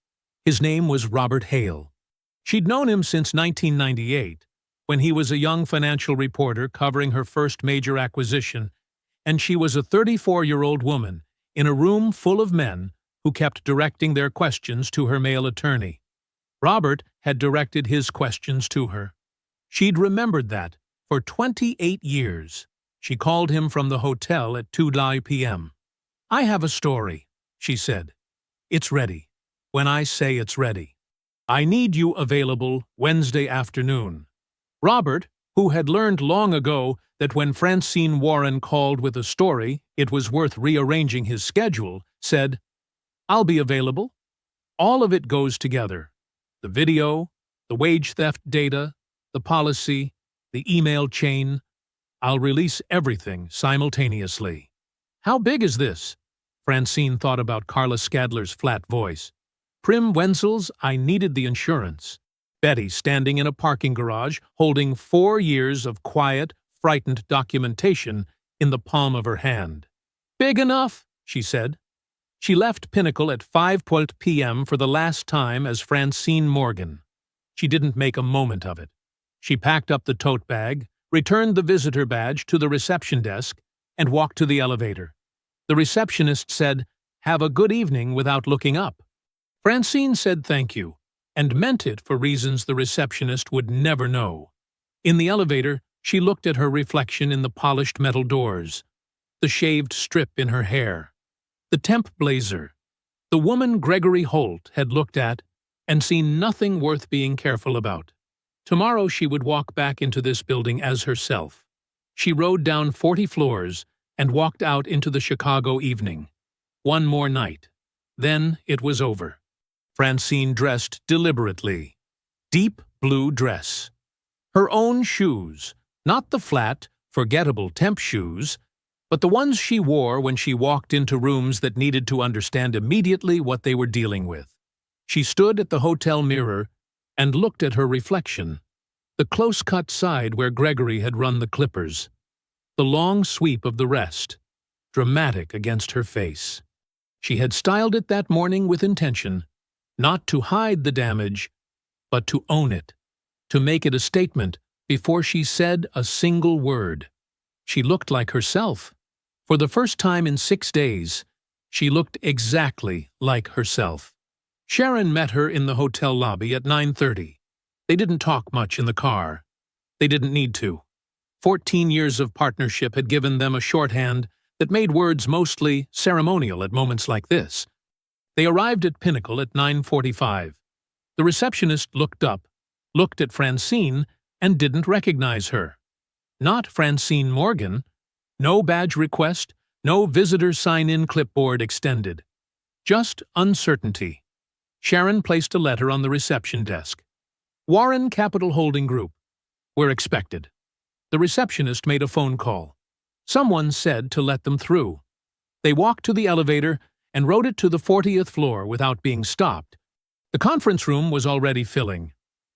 His name was Robert Hale. She'd known him since 1998, when he was a young financial reporter covering her first major acquisition, and she was a 34-year-old woman in a room full of men who kept directing their questions to her male attorney. Robert had directed his questions to her. She'd remembered that for 28 years. She called him from the hotel at 2 p.m. "I have a story," she said. "It's ready. When I say it's ready. I need you available Wednesday afternoon." Robert, who had learned long ago that when Francine Warren called with a story, it was worth rearranging his schedule, said, "I'll be available." All of it goes together. The video, the wage theft data, the policy, the email chain. I'll release everything simultaneously. "How big is this?" Francine thought about Carla Skadler's flat voice. Prim Wenzel's "I needed the insurance." Betty standing in a parking garage holding 4 years of quiet, frightened documentation in the palm of her hand. "Big enough," she said. She left Pinnacle at 5 p.m. for the last time as Francine Morgan. She didn't make a moment of it. She packed up the tote bag, returned the visitor badge to the reception desk, and walked to the elevator. The receptionist said, "Have a good evening," without looking up. Francine said thank you, and meant it for reasons the receptionist would never know. In the elevator, she looked at her reflection in the polished metal doors, the shaved strip in her hair, the temp blazer. The woman Gregory Holt had looked at and seen nothing worth being careful about. Tomorrow she would walk back into this building as herself. She rode down 40 floors and walked out into the Chicago evening. One more night. Then it was over. Francine dressed deliberately. Deep blue dress. Her own shoes, not the flat, forgettable temp shoes, but the ones she wore when she walked into rooms that needed to understand immediately what they were dealing with. She stood at the hotel mirror and looked at her reflection, the close-cut side where Gregory had run the clippers, the long sweep of the rest, dramatic against her face. She had styled it that morning with intention, not to hide the damage, but to own it, to make it a statement before she said a single word. She looked like herself. For the first time in 6 days, she looked exactly like herself. Sharon met her in the hotel lobby at 9:30. They didn't talk much in the car. They didn't need to. 14 years of partnership had given them a shorthand that made words mostly ceremonial at moments like this. They arrived at Pinnacle at 9:45. The receptionist looked up, looked at Francine, and didn't recognize her. Not Francine Morgan. No badge request, no visitor sign-in clipboard extended. Just uncertainty. Sharon placed a letter on the reception desk. Warren Capital Holding Group. Were expected. The receptionist made a phone call. Someone said to let them through. They walked to the elevator and rode it to the 40th floor without being stopped. The conference room was already filling.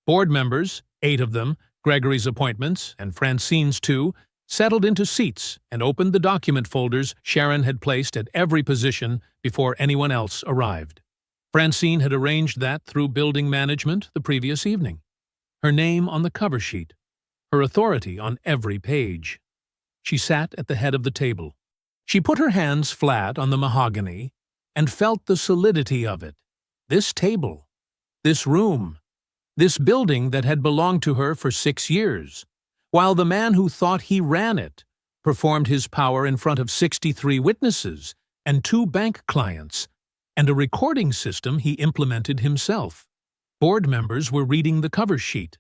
Board members, 8 of them, Gregory's appointments, and Francine's 2, settled into seats and opened the document folders Sharon had placed at every position before anyone else arrived. Francine had arranged that through building management the previous evening. Her name on the cover sheet, her authority on every page. She sat at the head of the table. She put her hands flat on the mahogany and felt the solidity of it. This table, this room, this building that had belonged to her for 6 years, while the man who thought he ran it performed his power in front of 63 witnesses and 2 bank clients, and a recording system he implemented himself. Board members were reading the cover sheet.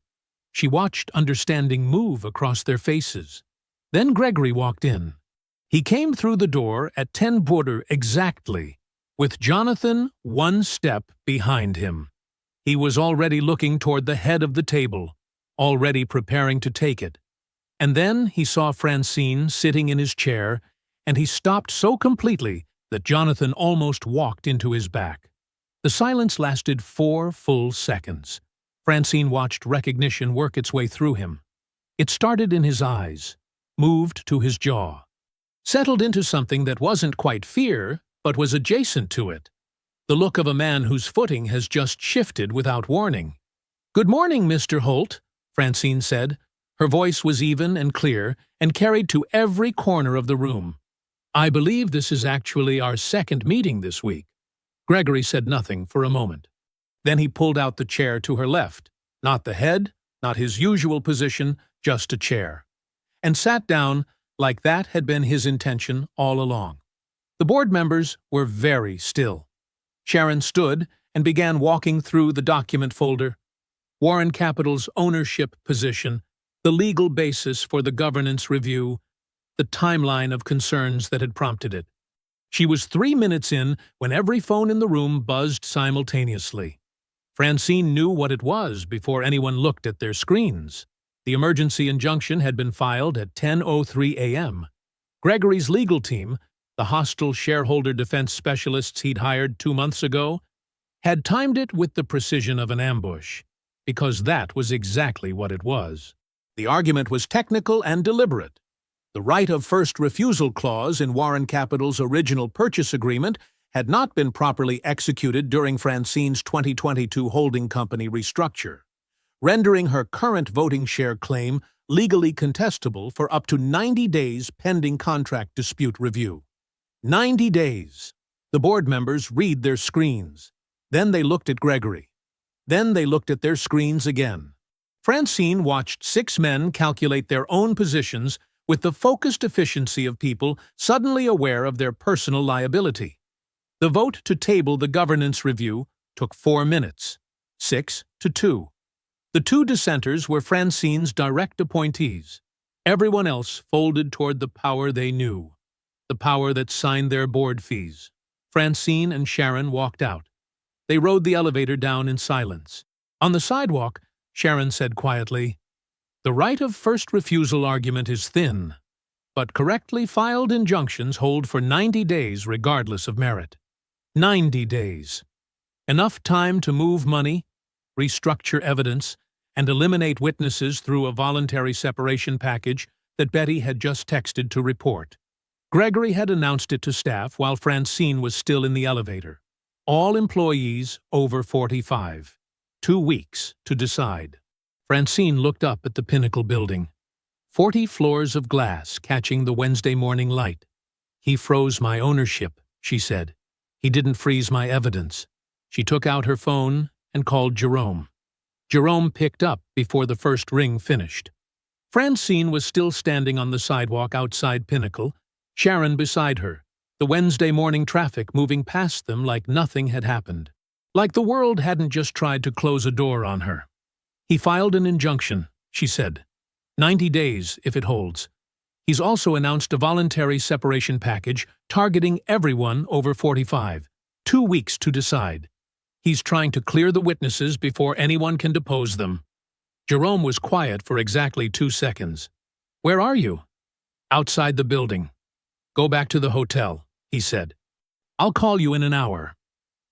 She watched understanding move across their faces. Then Gregory walked in. He came through the door at 10 border exactly, with Jonathan 1 step behind him. He was already looking toward the head of the table, already preparing to take it. And then he saw Francine sitting in his chair, and he stopped so completely that Jonathan almost walked into his back. The silence lasted 4 full seconds. Francine watched recognition work its way through him. It started in his eyes, moved to his jaw, settled into something that wasn't quite fear, but was adjacent to it. The look of a man whose footing has just shifted without warning. "Good morning, Mr. Holt," Francine said. Her voice was even and clear and carried to every corner of the room. "I believe this is actually our 2nd meeting this week." Gregory said nothing for a moment. Then he pulled out the chair to her left, not the head, not his usual position, just a chair, and sat down like that had been his intention all along. The board members were very still. Sharon stood and began walking through the document folder. Warren Capital's ownership position, the legal basis for the governance review, the timeline of concerns that had prompted it. She was 3 minutes in when every phone in the room buzzed simultaneously. Francine knew what it was before anyone looked at their screens. The emergency injunction had been filed at 10:03 a.m. Gregory's legal team, the hostile shareholder defense specialists he'd hired 2 months ago, had timed it with the precision of an ambush, because that was exactly what it was. The argument was technical and deliberate. The right of first refusal clause in Warren Capital's original purchase agreement had not been properly executed during Francine's 2022 holding company restructure, rendering her current voting share claim legally contestable for up to 90 days pending contract dispute review. 90 days. The board members read their screens. Then they looked at Gregory. Then they looked at their screens again. Francine watched 6 men calculate their own positions with the focused efficiency of people suddenly aware of their personal liability. The vote to table the governance review took 4 minutes, 6-2. The 2 dissenters were Francine's direct appointees. Everyone else folded toward the power they knew, the power that signed their board fees. Francine and Sharon walked out. They rode the elevator down in silence. On the sidewalk, Sharon said quietly, "The right of first refusal argument is thin, but correctly filed injunctions hold for 90 days regardless of merit." 90 days. Enough time to move money, restructure evidence, and eliminate witnesses through a voluntary separation package that Betty had just texted to report. Gregory had announced it to staff while Francine was still in the elevator. All employees over 45. 2 weeks to decide. Francine looked up at the Pinnacle building. 40 floors of glass catching the Wednesday morning light. "He froze my ownership," she said. "He didn't freeze my evidence." She took out her phone and called Jerome. Jerome picked up before the first ring finished. Francine was still standing on the sidewalk outside Pinnacle, Sharon beside her, the Wednesday morning traffic moving past them like nothing had happened. Like the world hadn't just tried to close a door on her. "He filed an injunction," she said. 90 days, if it holds. He's also announced a voluntary separation package targeting everyone over 45. 2 weeks to decide. He's trying to clear the witnesses before anyone can depose them. Jerome was quiet for exactly 2 seconds. "Where are you?" "Outside the building." "Go back to the hotel," he said. "I'll call you in an hour."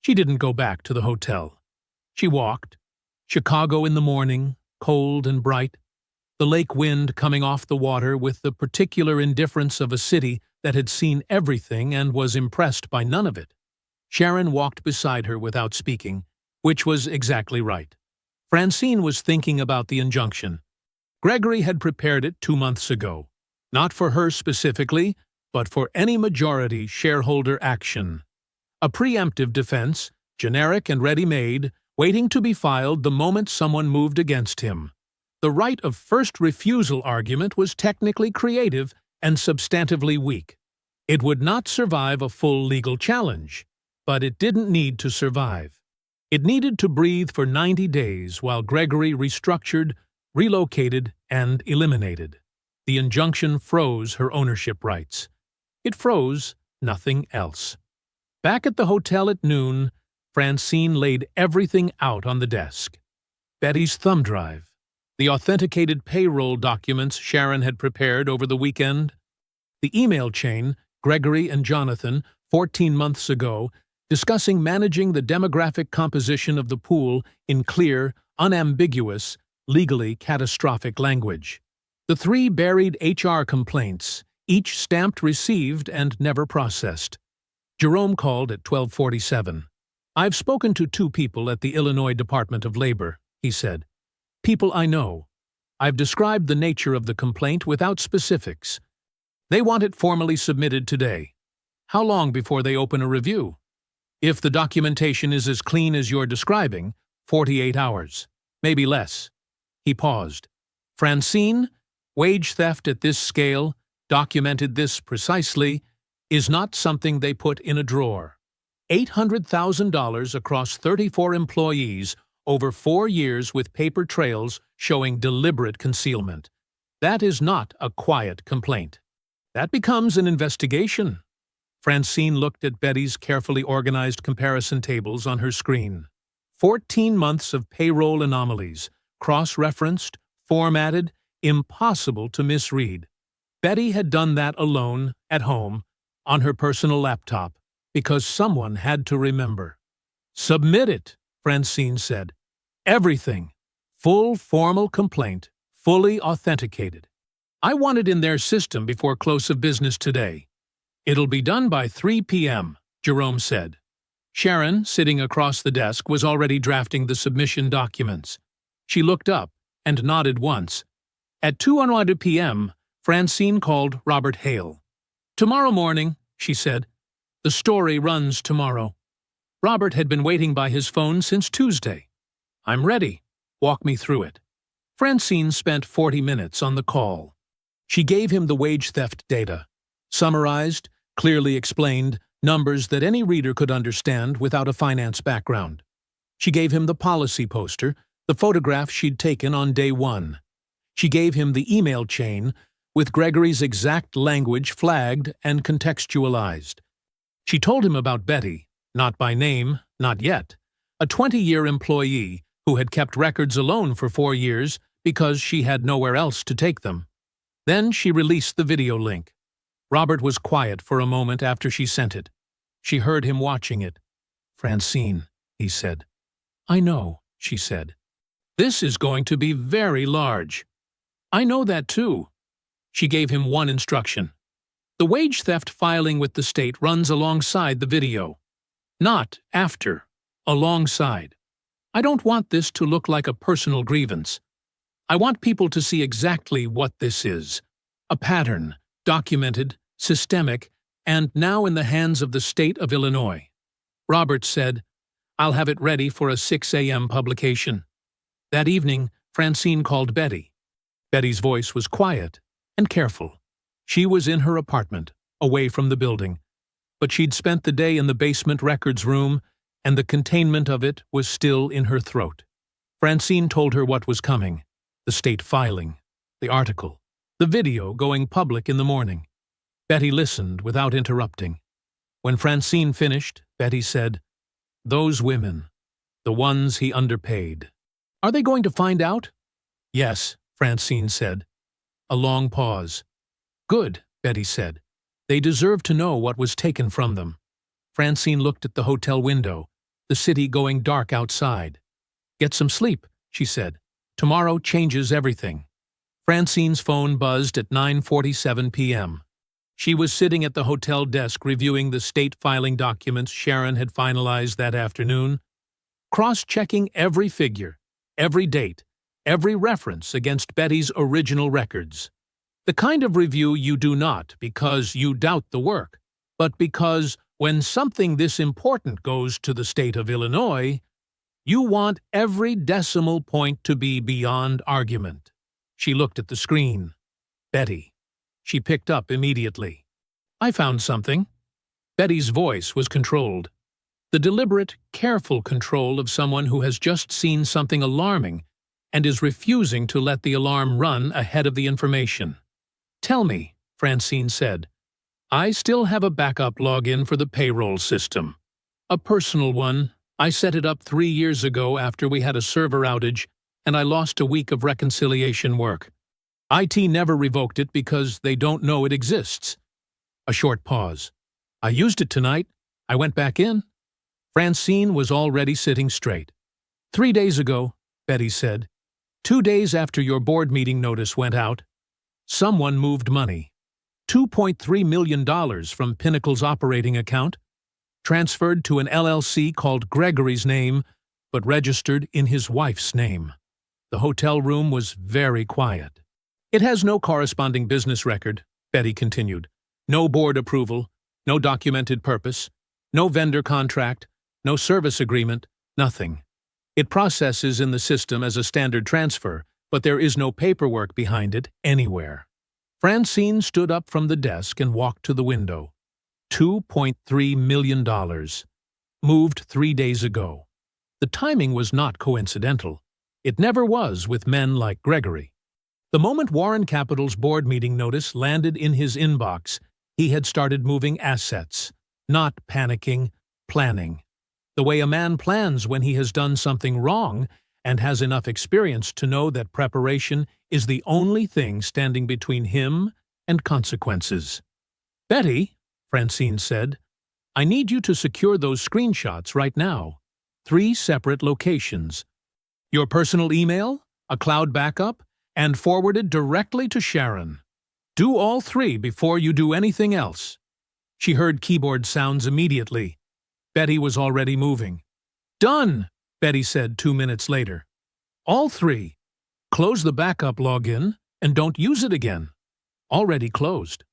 She didn't go back to the hotel. She walked. Chicago in the morning, cold and bright. The lake wind coming off the water with the particular indifference of a city that had seen everything and was impressed by none of it. Sharon walked beside her without speaking, which was exactly right. Francine was thinking about the injunction. Gregory had prepared it 2 months ago, not for her specifically, but for any majority shareholder action. A preemptive defense, generic and ready-made, waiting to be filed the moment someone moved against him. The right of first refusal argument was technically creative and substantively weak. It would not survive a full legal challenge, but it didn't need to survive. It needed to breathe for 90 days while Gregory restructured, relocated, and eliminated. The injunction froze her ownership rights. It froze nothing else. Back at the hotel at noon, Francine laid everything out on the desk. Betty's thumb drive, the authenticated payroll documents Sharon had prepared over the weekend, the email chain Gregory and Jonathan, 14 months ago, discussing managing the demographic composition of the pool in clear, unambiguous, legally catastrophic language. The 3 buried HR complaints, each stamped received and never processed. Jerome called at 12:47. "I've spoken to 2 people at the Illinois Department of Labor," he said. "People I know. I've described the nature of the complaint without specifics. They want it formally submitted today. How long before they open a review? If the documentation is as clean as you're describing, 48 hours, maybe less." He paused. "Francine, wage theft at this scale, documented this precisely, is not something they put in a drawer. $800,000 across 34 employees over 4 years with paper trails showing deliberate concealment. That is not a quiet complaint. That becomes an investigation." Francine looked at Betty's carefully organized comparison tables on her screen. 14 months of payroll anomalies, cross-referenced, formatted, impossible to misread. Betty had done that alone, at home, on her personal laptop, because someone had to remember. "Submit it," Francine said. "Everything. Full formal complaint, fully authenticated. I want it in their system before close of business today." "It'll be done by 3 p.m., Jerome said. Sharon, sitting across the desk, was already drafting the submission documents. She looked up and nodded once. At 2:01 p.m., Francine called Robert Hale. "Tomorrow morning," she said. "The story runs tomorrow." Robert had been waiting by his phone since Tuesday. "I'm ready. Walk me through it." Francine spent 40 minutes on the call. She gave him the wage theft data, summarized, clearly explained, numbers that any reader could understand without a finance background. She gave him the policy poster, the photograph she'd taken on day one. She gave him the email chain, with Gregory's exact language flagged and contextualized. She told him about Betty, not by name, not yet, a 20-year employee who had kept records alone for 4 years because she had nowhere else to take them. Then she released the video link. Robert was quiet for a moment after she sent it. She heard him watching it. "Francine," he said. "I know," she said. "This is going to be very large." "I know that too." She gave him one instruction. "The wage theft filing with the state runs alongside the video. Not after, alongside. I don't want this to look like a personal grievance. I want people to see exactly what this is. A pattern, documented, systemic, and now in the hands of the state of Illinois." Robert said, "I'll have it ready for a 6 a.m. publication." That evening, Francine called Betty. Betty's voice was quiet and careful. She was in her apartment, away from the building, but she'd spent the day in the basement records room, and the containment of it was still in her throat. Francine told her what was coming: the state filing, the article, the video going public in the morning. Betty listened without interrupting. When Francine finished, Betty said, "Those women, the ones he underpaid. Are they going to find out?" "Yes," Francine said. A long pause. "Good," Betty said. "They deserve to know what was taken from them." Francine looked at the hotel window, the city going dark outside. "Get some sleep," she said. "Tomorrow changes everything." Francine's phone buzzed at 9:47 p.m. She was sitting at the hotel desk reviewing the state filing documents Sharon had finalized that afternoon, cross-checking every figure, every date, every reference against Betty's original records. The kind of review you do not because you doubt the work, but because when something this important goes to the state of Illinois, you want every decimal point to be beyond argument. She looked at the screen. Betty. She picked up immediately. "I found something." Betty's voice was controlled. The deliberate, careful control of someone who has just seen something alarming and is refusing to let the alarm run ahead of the information. "Tell me," Francine said. "I still have a backup login for the payroll system. A personal one. I set it up 3 years ago after we had a server outage, and I lost a week of reconciliation work. IT never revoked it because they don't know it exists." A short pause. "I used it tonight. I went back in." Francine was already sitting straight. 3 days ago," Betty said, 2 days after your board meeting notice went out, someone moved money. $2.3 million from Pinnacle's operating account, transferred to an LLC called Gregory's name, but registered in his wife's name. The hotel room was very quiet. "It has no corresponding business record," Betty continued. "No board approval, no documented purpose, no vendor contract, no service agreement, nothing. It processes in the system as a standard transfer, but there is no paperwork behind it anywhere." Francine stood up from the desk and walked to the window. $2.3 million. Moved 3 days ago. The timing was not coincidental. It never was with men like Gregory. The moment Warren Capital's board meeting notice landed in his inbox, he had started moving assets, not panicking, planning. The way a man plans when he has done something wrong and has enough experience to know that preparation is the only thing standing between him and consequences. "Betty," Francine said, "I need you to secure those screenshots right now. 3 separate locations. Your personal email, a cloud backup, and forwarded directly to Sharon. Do all 3 before you do anything else." She heard keyboard sounds immediately. Betty was already moving. "Done," Betty said 2 minutes later. "All 3. Close the backup login, and don't use it again. Already closed.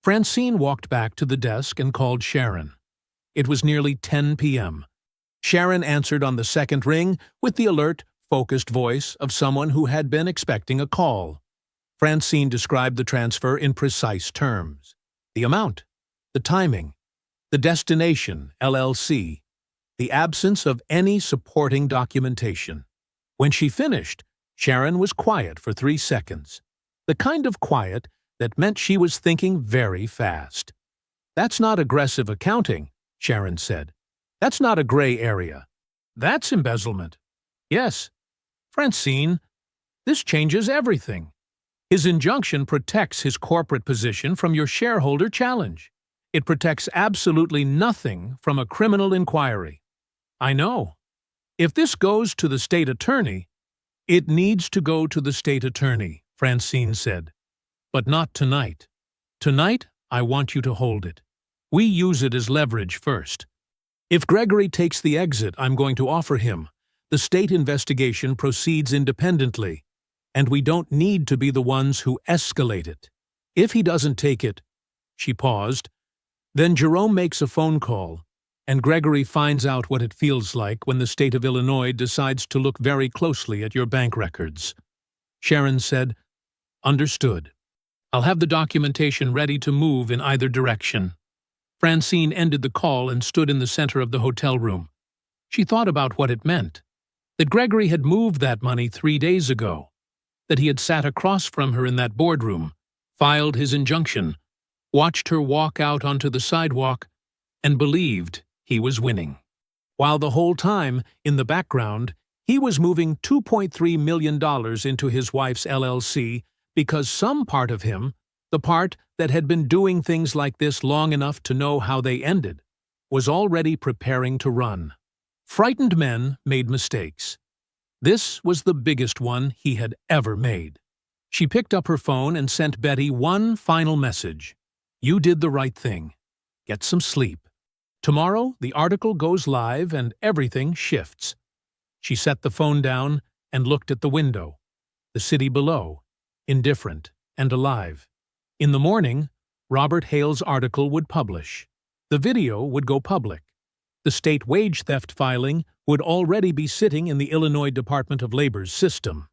Francine walked back to the desk and called Sharon. It was nearly 10 p.m. Sharon answered on the second ring with the alert, focused voice of someone who had been expecting a call. Francine described the transfer in precise terms. The amount, the timing, the destination, LLC, the absence of any supporting documentation. When she finished, Sharon was quiet for 3 seconds. The kind of quiet that meant she was thinking very fast. "That's not aggressive accounting," Sharon said. "That's not a gray area. That's embezzlement." "Yes." "Francine, this changes everything. His injunction protects his corporate position from your shareholder challenge. It protects absolutely nothing from a criminal inquiry." "I know. If this goes to the state attorney—" "It needs to go to the state attorney," Francine said. "But not tonight. Tonight, I want you to hold it. We use it as leverage first. If Gregory takes the exit I'm going to offer him, the state investigation proceeds independently, and we don't need to be the ones who escalate it. If he doesn't take it—" She paused. "Then Jerome makes a phone call, and Gregory finds out what it feels like when the state of Illinois decides to look very closely at your bank records." Sharon said, "Understood. I'll have the documentation ready to move in either direction." Francine ended the call and stood in the center of the hotel room. She thought about what it meant. That Gregory had moved that money 3 days ago. That he had sat across from her in that boardroom, filed his injunction, watched her walk out onto the sidewalk, and believed he was winning. While the whole time, in the background, he was moving $2.3 million into his wife's LLC because some part of him, the part that had been doing things like this long enough to know how they ended, was already preparing to run. Frightened men made mistakes. This was the biggest one he had ever made. She picked up her phone and sent Betty one final message. "You did the right thing. Get some sleep. Tomorrow the article goes live and everything shifts." She set the phone down and looked at the window. The city below, indifferent and alive. In the morning, Robert Hale's article would publish. The video would go public. The state wage theft filing would already be sitting in the Illinois Department of Labor's system.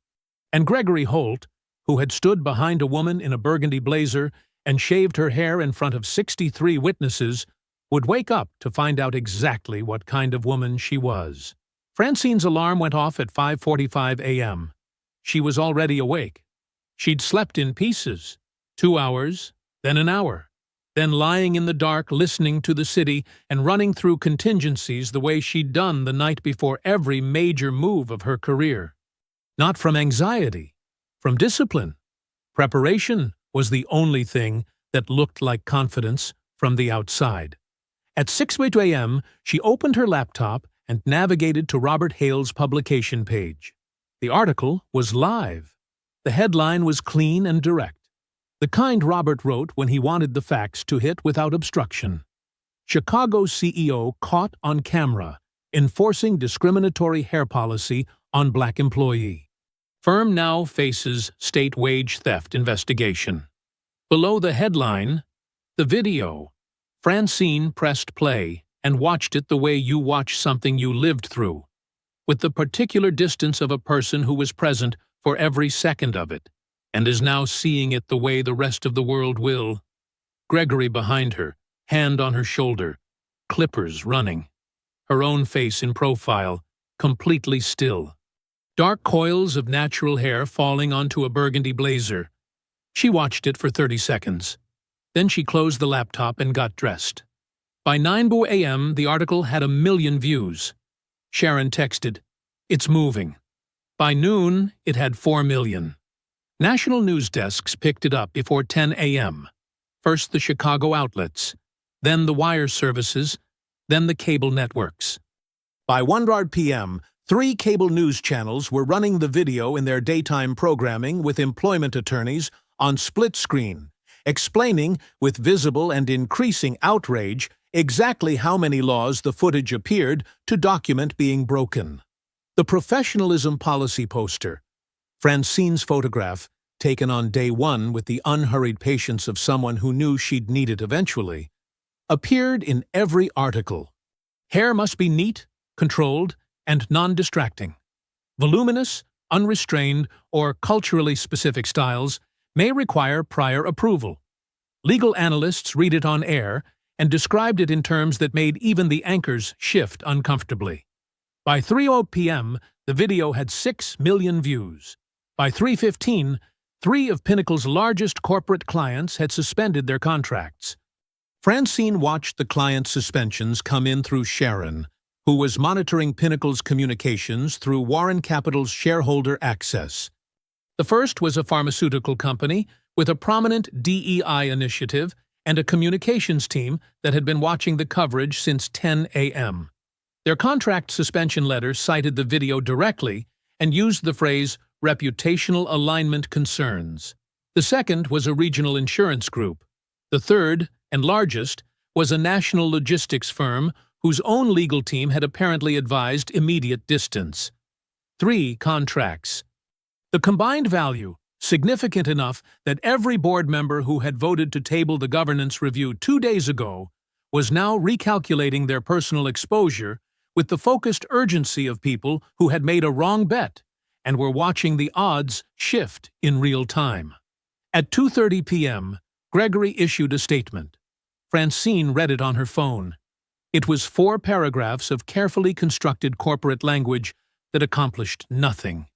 And Gregory Holt, who had stood behind a woman in a burgundy blazer and shaved her hair in front of 63 witnesses, would wake up to find out exactly what kind of woman she was. Francine's alarm went off at 5:45 a.m. She was already awake. She'd slept in pieces, 2 hours, then an hour, then lying in the dark listening to the city and running through contingencies the way she'd done the night before every major move of her career. Not from anxiety, from discipline. Preparation was the only thing that looked like confidence from the outside. At 6:00 a.m., she opened her laptop and navigated to Robert Hale's publication page. The article was live. The headline was clean and direct. The kind Robert wrote when he wanted the facts to hit without obstruction. Chicago CEO caught on camera enforcing discriminatory hair policy on black employee. Firm now faces state wage theft investigation. Below the headline, the video. Francine pressed play and watched it the way you watch something you lived through, with the particular distance of a person who was present for every second of it, and is now seeing it the way the rest of the world will. Gregory behind her, hand on her shoulder, clippers running. Her own face in profile, completely still. Dark coils of natural hair falling onto a burgundy blazer. She watched it for 30 seconds. Then she closed the laptop and got dressed. By 9 a.m., the article had 1 million views. Sharon texted, "It's moving." By noon, it had 4 million. National news desks picked it up before 10 a.m. First the Chicago outlets, then the wire services, then the cable networks. By 1 p.m., 3 cable news channels were running the video in their daytime programming with employment attorneys on split screen, explaining, with visible and increasing outrage, exactly how many laws the footage appeared to document being broken. The professionalism policy poster, Francine's photograph, taken on day one with the unhurried patience of someone who knew she'd need it eventually, appeared in every article. Hair must be neat, controlled, and non-distracting. Voluminous, unrestrained, or culturally specific styles may require prior approval. Legal analysts read it on air and described it in terms that made even the anchors shift uncomfortably. By 3:00 p.m., the video had 6 million views. By 3:15, 3 of Pinnacle's largest corporate clients had suspended their contracts. Francine watched the client suspensions come in through Sharon, who was monitoring Pinnacle's communications through Warren Capital's shareholder access. The first was a pharmaceutical company with a prominent DEI initiative and a communications team that had been watching the coverage since 10 a.m. Their contract suspension letter cited the video directly and used the phrase reputational alignment concerns. The second was a regional insurance group. The third, and largest, was a national logistics firm whose own legal team had apparently advised immediate distance. 3 contracts. The combined value, significant enough that every board member who had voted to table the governance review 2 days ago was now recalculating their personal exposure with the focused urgency of people who had made a wrong bet and were watching the odds shift in real time. At 2:30 p.m., Gregory issued a statement. Francine read it on her phone. It was 4 paragraphs of carefully constructed corporate language that accomplished nothing.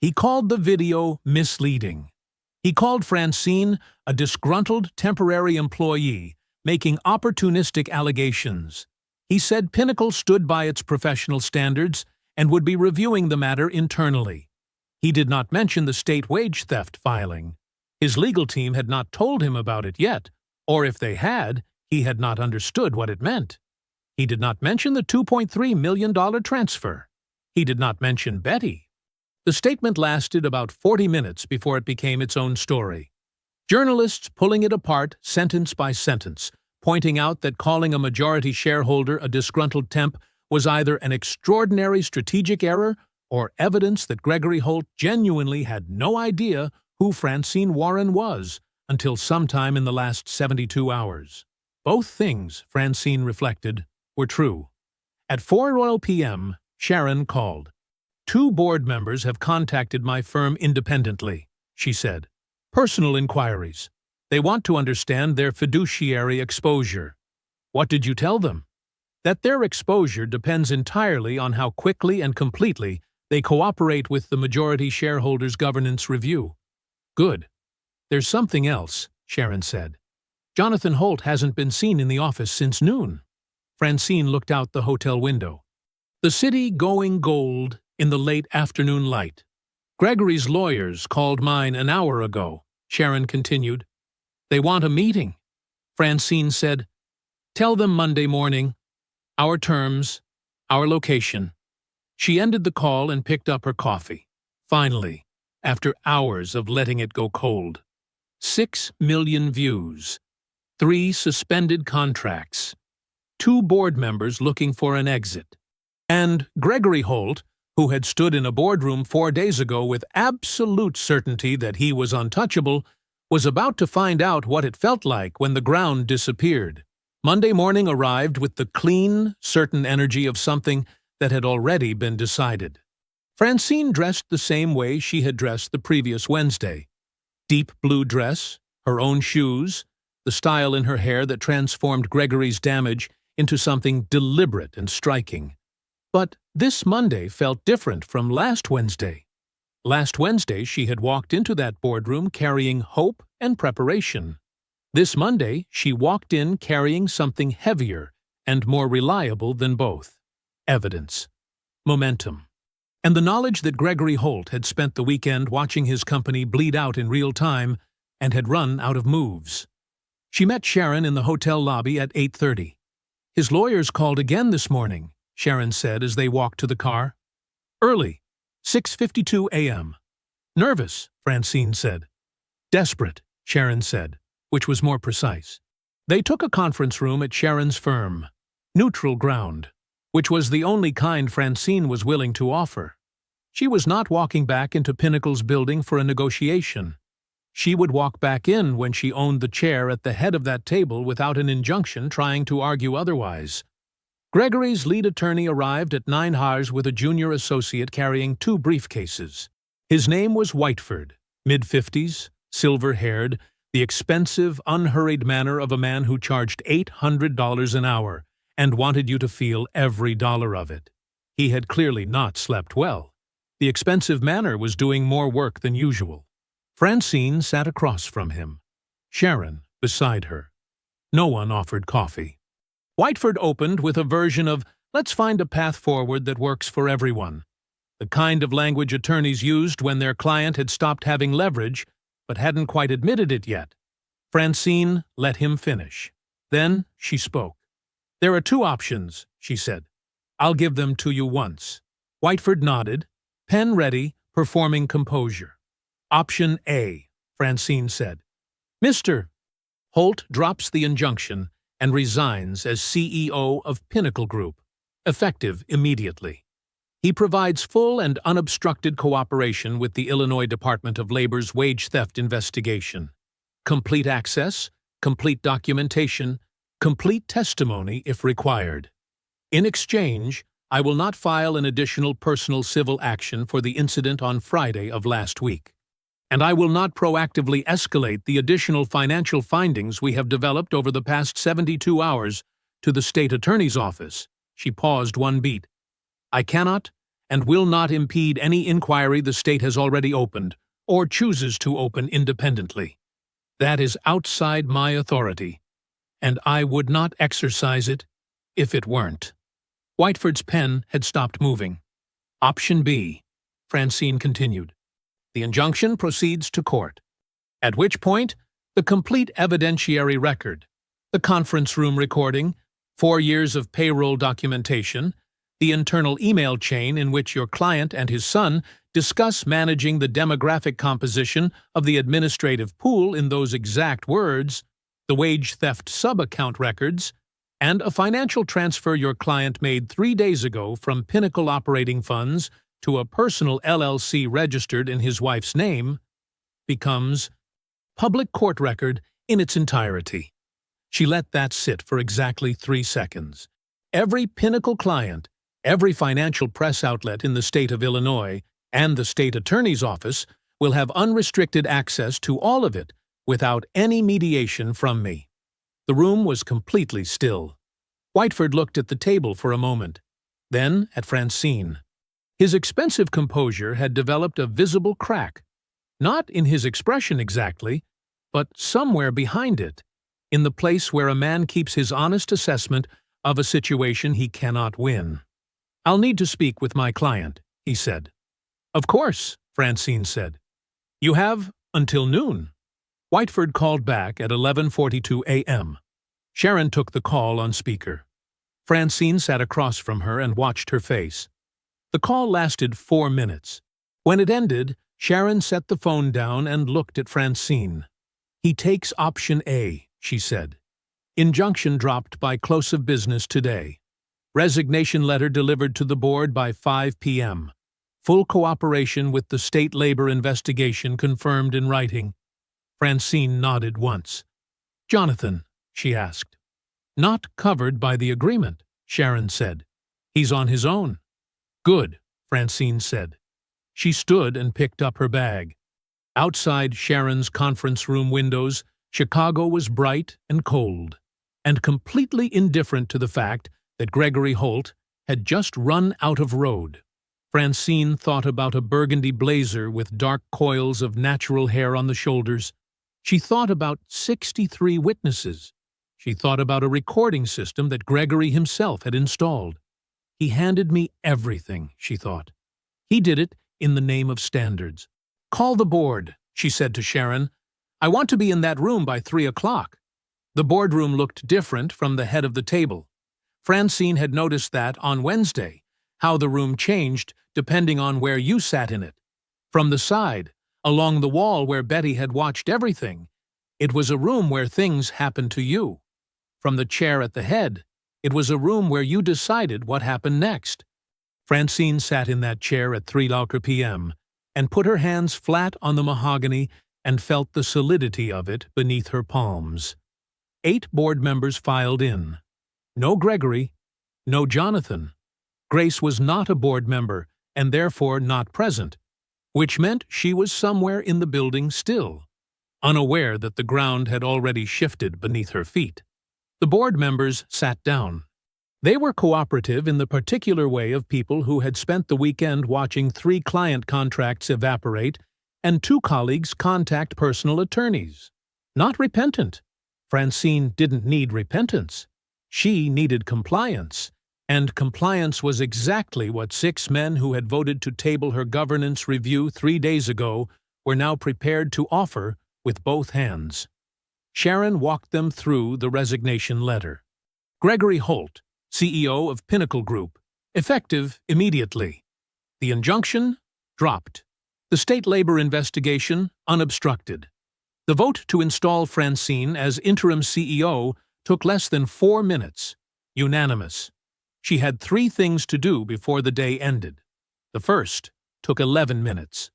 He called the video misleading. He called Francine a disgruntled temporary employee, making opportunistic allegations. He said Pinnacle stood by its professional standards and would be reviewing the matter internally. He did not mention the state wage theft filing. His legal team had not told him about it yet, or if they had, he had not understood what it meant. He did not mention the $2.3 million transfer. He did not mention Betty. The statement lasted about 40 minutes before it became its own story. Journalists pulling it apart sentence by sentence, pointing out that calling a majority shareholder a disgruntled temp was either an extraordinary strategic error or evidence that Gregory Holt genuinely had no idea who Francine Warren was until sometime in the last 72 hours. Both things, Francine reflected, were true. At 4:00 p.m., Sharon called. 2 board members have contacted my firm independently, she said. Personal inquiries. They want to understand their fiduciary exposure. What did you tell them? That their exposure depends entirely on how quickly and completely they cooperate with the majority shareholders' governance review. Good. There's something else, Sharon said. Jonathan Holt hasn't been seen in the office since noon. Francine looked out the hotel window. The city going gold in the late afternoon light. Gregory's lawyers called mine an hour ago, Sharon continued. They want a meeting. Francine said, tell them Monday morning. Our terms, our location. She ended the call and picked up her coffee. Finally, after hours of letting it go cold. 6 million views. 3 suspended contracts. 2 board members looking for an exit. And Gregory Holt, who had stood in a boardroom 4 days ago with absolute certainty that he was untouchable, was about to find out what it felt like when the ground disappeared. Monday morning arrived with the clean, certain energy of something that had already been decided. Francine dressed the same way she had dressed the previous Wednesday. Deep blue dress, her own shoes, the style in her hair that transformed Gregory's damage into something deliberate and striking. But this Monday felt different from last Wednesday. Last Wednesday, she had walked into that boardroom carrying hope and preparation. This Monday, she walked in carrying something heavier and more reliable than both. Evidence. Momentum. And the knowledge that Gregory Holt had spent the weekend watching his company bleed out in real time and had run out of moves. She met Sharon in the hotel lobby at 8:30. His lawyers called again this morning, Sharon said as they walked to the car. Early. 6:52 a.m. Nervous, Francine said. Desperate, Sharon said, which was more precise. They took a conference room at Sharon's firm, Neutral Ground, which was the only kind Francine was willing to offer. She was not walking back into Pinnacle's building for a negotiation. she would walk back in when she owned the chair at the head of that table without an injunction trying to argue otherwise. Gregory's lead attorney arrived at 9 hours with a junior associate carrying 2 briefcases. His name was Whiteford, mid-50s, silver-haired, the expensive, unhurried manner of a man who charged $800 an hour and wanted you to feel every dollar of it. He had clearly not slept well. The expensive manner was doing more work than usual. Francine sat across from him, Sharon beside her. No one offered coffee. Whiteford opened with a version of, "Let's find a path forward that works for everyone," the kind of language attorneys used when their client had stopped having leverage but hadn't quite admitted it yet. Francine let him finish. Then she spoke. "There are 2 options," she said. "I'll give them to you once." Whiteford nodded, pen ready, performing composure. "Option A," Francine said. "Mr. Holt drops the injunction and resigns as CEO of Pinnacle Group, effective immediately. He provides full and unobstructed cooperation with the Illinois Department of Labor's wage theft investigation. Complete access, complete documentation, complete testimony if required. In exchange, I will not file an additional personal civil action for the incident on Friday of last week. And I will not proactively escalate the additional financial findings we have developed over the past 72 hours to the state attorney's office." She paused one beat. "I cannot and will not impede any inquiry the state has already opened or chooses to open independently. That is outside my authority, and I would not exercise it if it weren't." Whiteford's pen had stopped moving. "Option B," Francine continued. "The injunction proceeds to court, at which point the complete evidentiary record, the conference room recording, 4 years of payroll documentation, the internal email chain in which your client and his son discuss managing the demographic composition of the administrative pool in those exact words, the wage theft sub-account records, and a financial transfer your client made 3 days ago from Pinnacle operating funds to a personal LLC registered in his wife's name, becomes public court record in its entirety." She let that sit for exactly 3 seconds. Every Pinnacle client, every financial press outlet in the state of Illinois, and the state attorney's office will have unrestricted access to all of it without any mediation from me. The room was completely still. Whiteford looked at the table for a moment, then at Francine. His expensive composure had developed a visible crack, not in his expression exactly, but somewhere behind it, in the place where a man keeps his honest assessment of a situation he cannot win. "I'll need to speak with my client," he said. "Of course," Francine said. "You have until noon." Whiteford called back at 11:42 a.m. Sharon took the call on speaker. Francine sat across from her and watched her face. The call lasted 4 minutes. When it ended, Sharon set the phone down and looked at Francine. "He takes option A," she said. "Injunction dropped by close of business today. Resignation letter delivered to the board by 5 p.m. Full cooperation with the state labor investigation confirmed in writing." Francine nodded once. "Jonathan?" she asked. "Not covered by the agreement," Sharon said. "He's on his own." "Good," Francine said. She stood and picked up her bag. Outside Sharon's conference room windows, Chicago was bright and cold, and completely indifferent to the fact that Gregory Holt had just run out of road. Francine thought about a burgundy blazer with dark coils of natural hair on the shoulders. She thought about 63 witnesses. She thought about a recording system that Gregory himself had installed. "He handed me everything," she thought. "He did it in the name of standards." "Call the board," she said to Sharon. "I want to be in that room by 3 o'clock." The boardroom looked different from the head of the table. Francine had noticed that on Wednesday, how the room changed depending on where you sat in it. From the side, along the wall where Betty had watched everything, it was a room where things happened to you. From the chair at the head, it was a room where you decided what happened next. Francine sat in that chair at 3 p.m. and put her hands flat on the mahogany and felt the solidity of it beneath her palms. 8 board members filed in. No Gregory, no Jonathan. Grace was not a board member and therefore not present, which meant she was somewhere in the building still, unaware that the ground had already shifted beneath her feet. The board members sat down. They were cooperative in the particular way of people who had spent the weekend watching 3 client contracts evaporate and 2 colleagues contact personal attorneys. Not repentant. Francine didn't need repentance. She needed compliance, and compliance was exactly what 6 men who had voted to table her governance review 3 days ago were now prepared to offer with both hands. Sharon walked them through the resignation letter. Gregory Holt, CEO of Pinnacle Group, effective immediately. The injunction dropped. The state labor investigation unobstructed. The vote to install Francine as interim CEO took less than 4 minutes. Unanimous. She had 3 things to do before the day ended. The first took 11 minutes.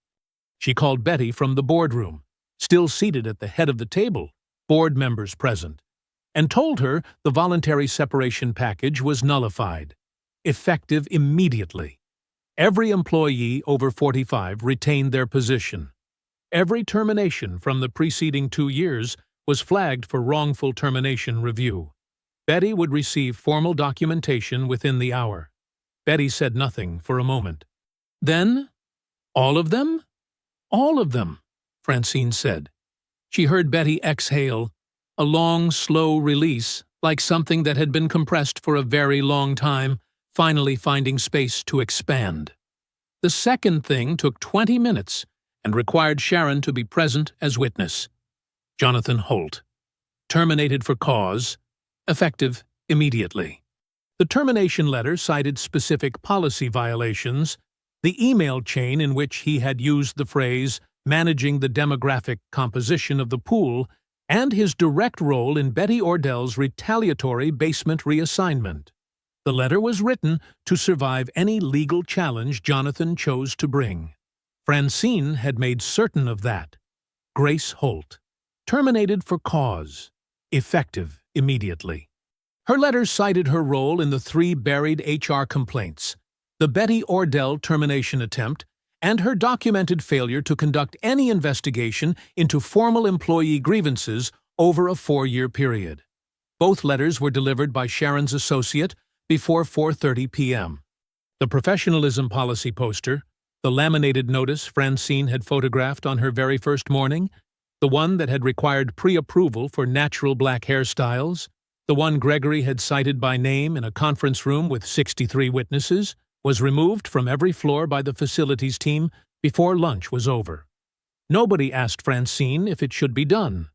She called Betty from the boardroom, still seated at the head of the table, board members present, and told her the voluntary separation package was nullified, effective immediately. Every employee over 45 retained their position. Every termination from the preceding 2 years was flagged for wrongful termination review. Betty would receive formal documentation within the hour. Betty said nothing for a moment. Then, all of them? All of them, Francine said. She heard Betty exhale, a long, slow release, like something that had been compressed for a very long time, finally finding space to expand. The second thing took 20 minutes and required Sharon to be present as witness. Jonathan Holt, terminated for cause, effective immediately. The termination letter cited specific policy violations, the email chain in which he had used the phrase managing the demographic composition of the pool, and his direct role in Betty Ordell's retaliatory basement reassignment. The letter was written to survive any legal challenge Jonathan chose to bring. Francine had made certain of that. Grace Holt, terminated for cause, effective immediately. Her letter cited her role in the 3 buried HR complaints, the Betty Ordell termination attempt, and her documented failure to conduct any investigation into formal employee grievances over a 4-year period. Both letters were delivered by Sharon's associate before 4:30 p.m. The professionalism policy poster, the laminated notice Francine had photographed on her very first morning, the one that had required pre-approval for natural black hairstyles, the one Gregory had cited by name in a conference room with 63 witnesses, was removed from every floor by the facilities team before lunch was over. Nobody asked Francine if it should be done.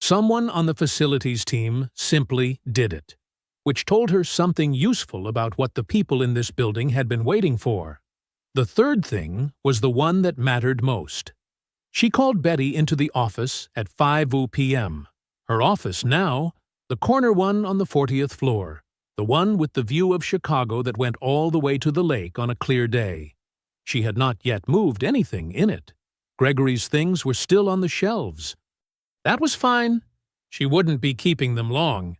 Someone on the facilities team simply did it, which told her something useful about what the people in this building had been waiting for. The third thing was the one that mattered most. She called Betty into the office at 5:00 p.m. Her office now, the corner one on the 40th floor, the one with the view of Chicago that went all the way to the lake on a clear day. She had not yet moved anything in it. Gregory's things were still on the shelves. That was fine. She wouldn't be keeping them long.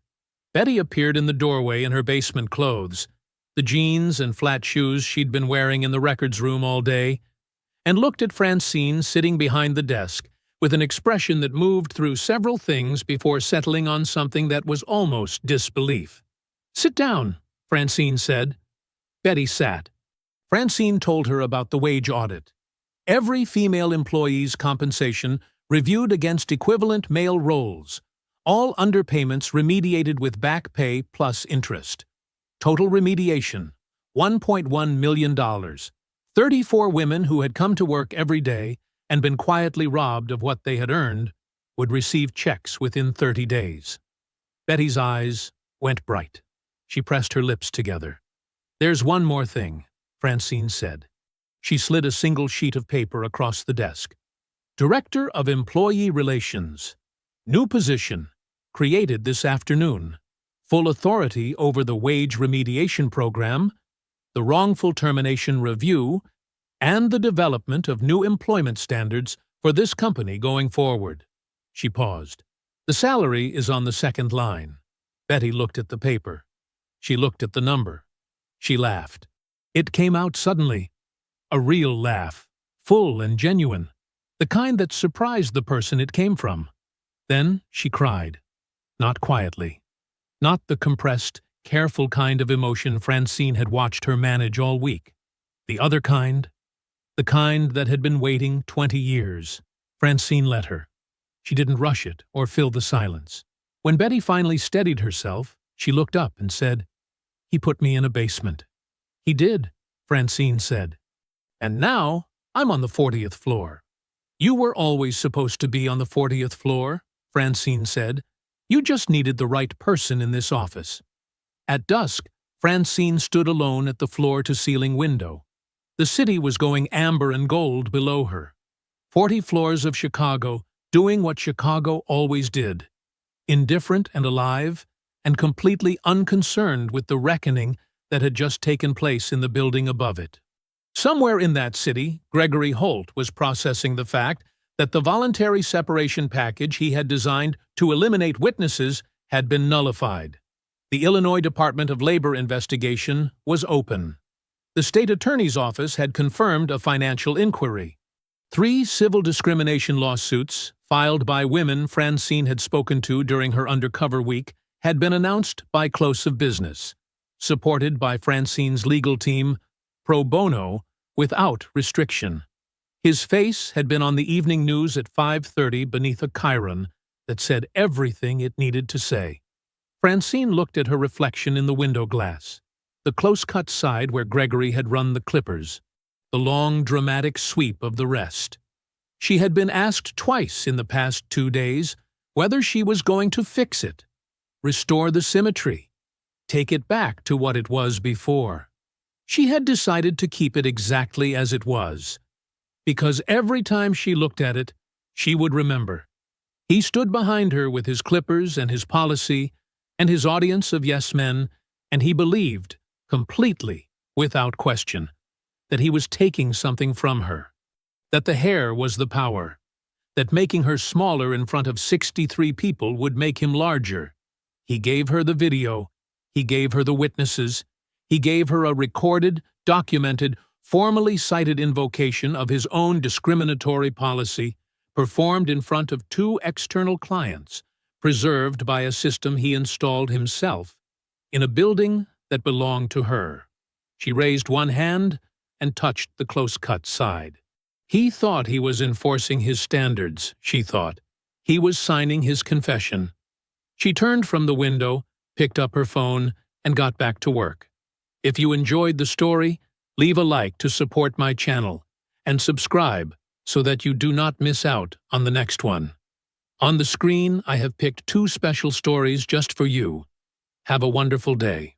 Betty appeared in the doorway in her basement clothes, the jeans and flat shoes she'd been wearing in the records room all day, and looked at Francine sitting behind the desk with an expression that moved through several things before settling on something that was almost disbelief. "Sit down," Francine said. Betty sat. Francine told her about the wage audit. Every female employee's compensation reviewed against equivalent male roles. All underpayments remediated with back pay plus interest. Total remediation, $1.1 million. 34 women who had come to work every day and been quietly robbed of what they had earned would receive checks within 30 days. Betty's eyes went bright. She pressed her lips together. "There's one more thing," Francine said. She slid a single sheet of paper across the desk. "Director of Employee Relations. New position. Created this afternoon. Full authority over the wage remediation program, the wrongful termination review, and the development of new employment standards for this company going forward. She paused. The salary is on the second line. Betty looked at the paper. She looked at the number. She laughed. It came out suddenly. A real laugh, full and genuine, the kind that surprised the person it came from. Then she cried. Not quietly. Not the compressed, careful kind of emotion Francine had watched her manage all week. The other kind. The kind that had been waiting 20 years. Francine let her. She didn't rush it or fill the silence. When Betty finally steadied herself, she looked up and said, "He put me in a basement." "He did," Francine said. "And now I'm on the 40th floor." "You were always supposed to be on the 40th floor," Francine said. "You just needed the right person in this office." At dusk, Francine stood alone at the floor-to-ceiling window. The city was going amber and gold below her. 40 floors of Chicago, doing what Chicago always did. Indifferent and alive, and completely unconcerned with the reckoning that had just taken place in the building above it. Somewhere in that city, Gregory Holt was processing the fact that the voluntary separation package he had designed to eliminate witnesses had been nullified. The Illinois Department of Labor investigation was open. The state attorney's office had confirmed a financial inquiry. 3 civil discrimination lawsuits, filed by women Francine had spoken to during her undercover week, had been announced by close of business, supported by Francine's legal team, pro bono, without restriction. His face had been on the evening news at 5:30 beneath a chyron that said everything it needed to say. Francine looked at her reflection in the window glass, the close-cut side where Gregory had run the clippers, the long, dramatic sweep of the rest. She had been asked twice in the past 2 days whether she was going to fix it, restore the symmetry, take it back to what it was before. She had decided to keep it exactly as it was, because every time she looked at it, she would remember. He stood behind her with his clippers and his policy and his audience of yes-men, and he believed, completely, without question, that he was taking something from her, that the hair was the power, that making her smaller in front of 63 people would make him larger. He gave her the video, he gave her the witnesses, he gave her a recorded, documented, formally cited invocation of his own discriminatory policy, performed in front of 2 external clients, preserved by a system he installed himself, in a building that belonged to her. She raised one hand and touched the close-cut side. He thought he was enforcing his standards, she thought. He was signing his confession. She turned from the window, picked up her phone, and got back to work. If you enjoyed the story, leave a like to support my channel, and subscribe so that you do not miss out on the next one. On the screen, I have picked 2 special stories just for you. Have a wonderful day.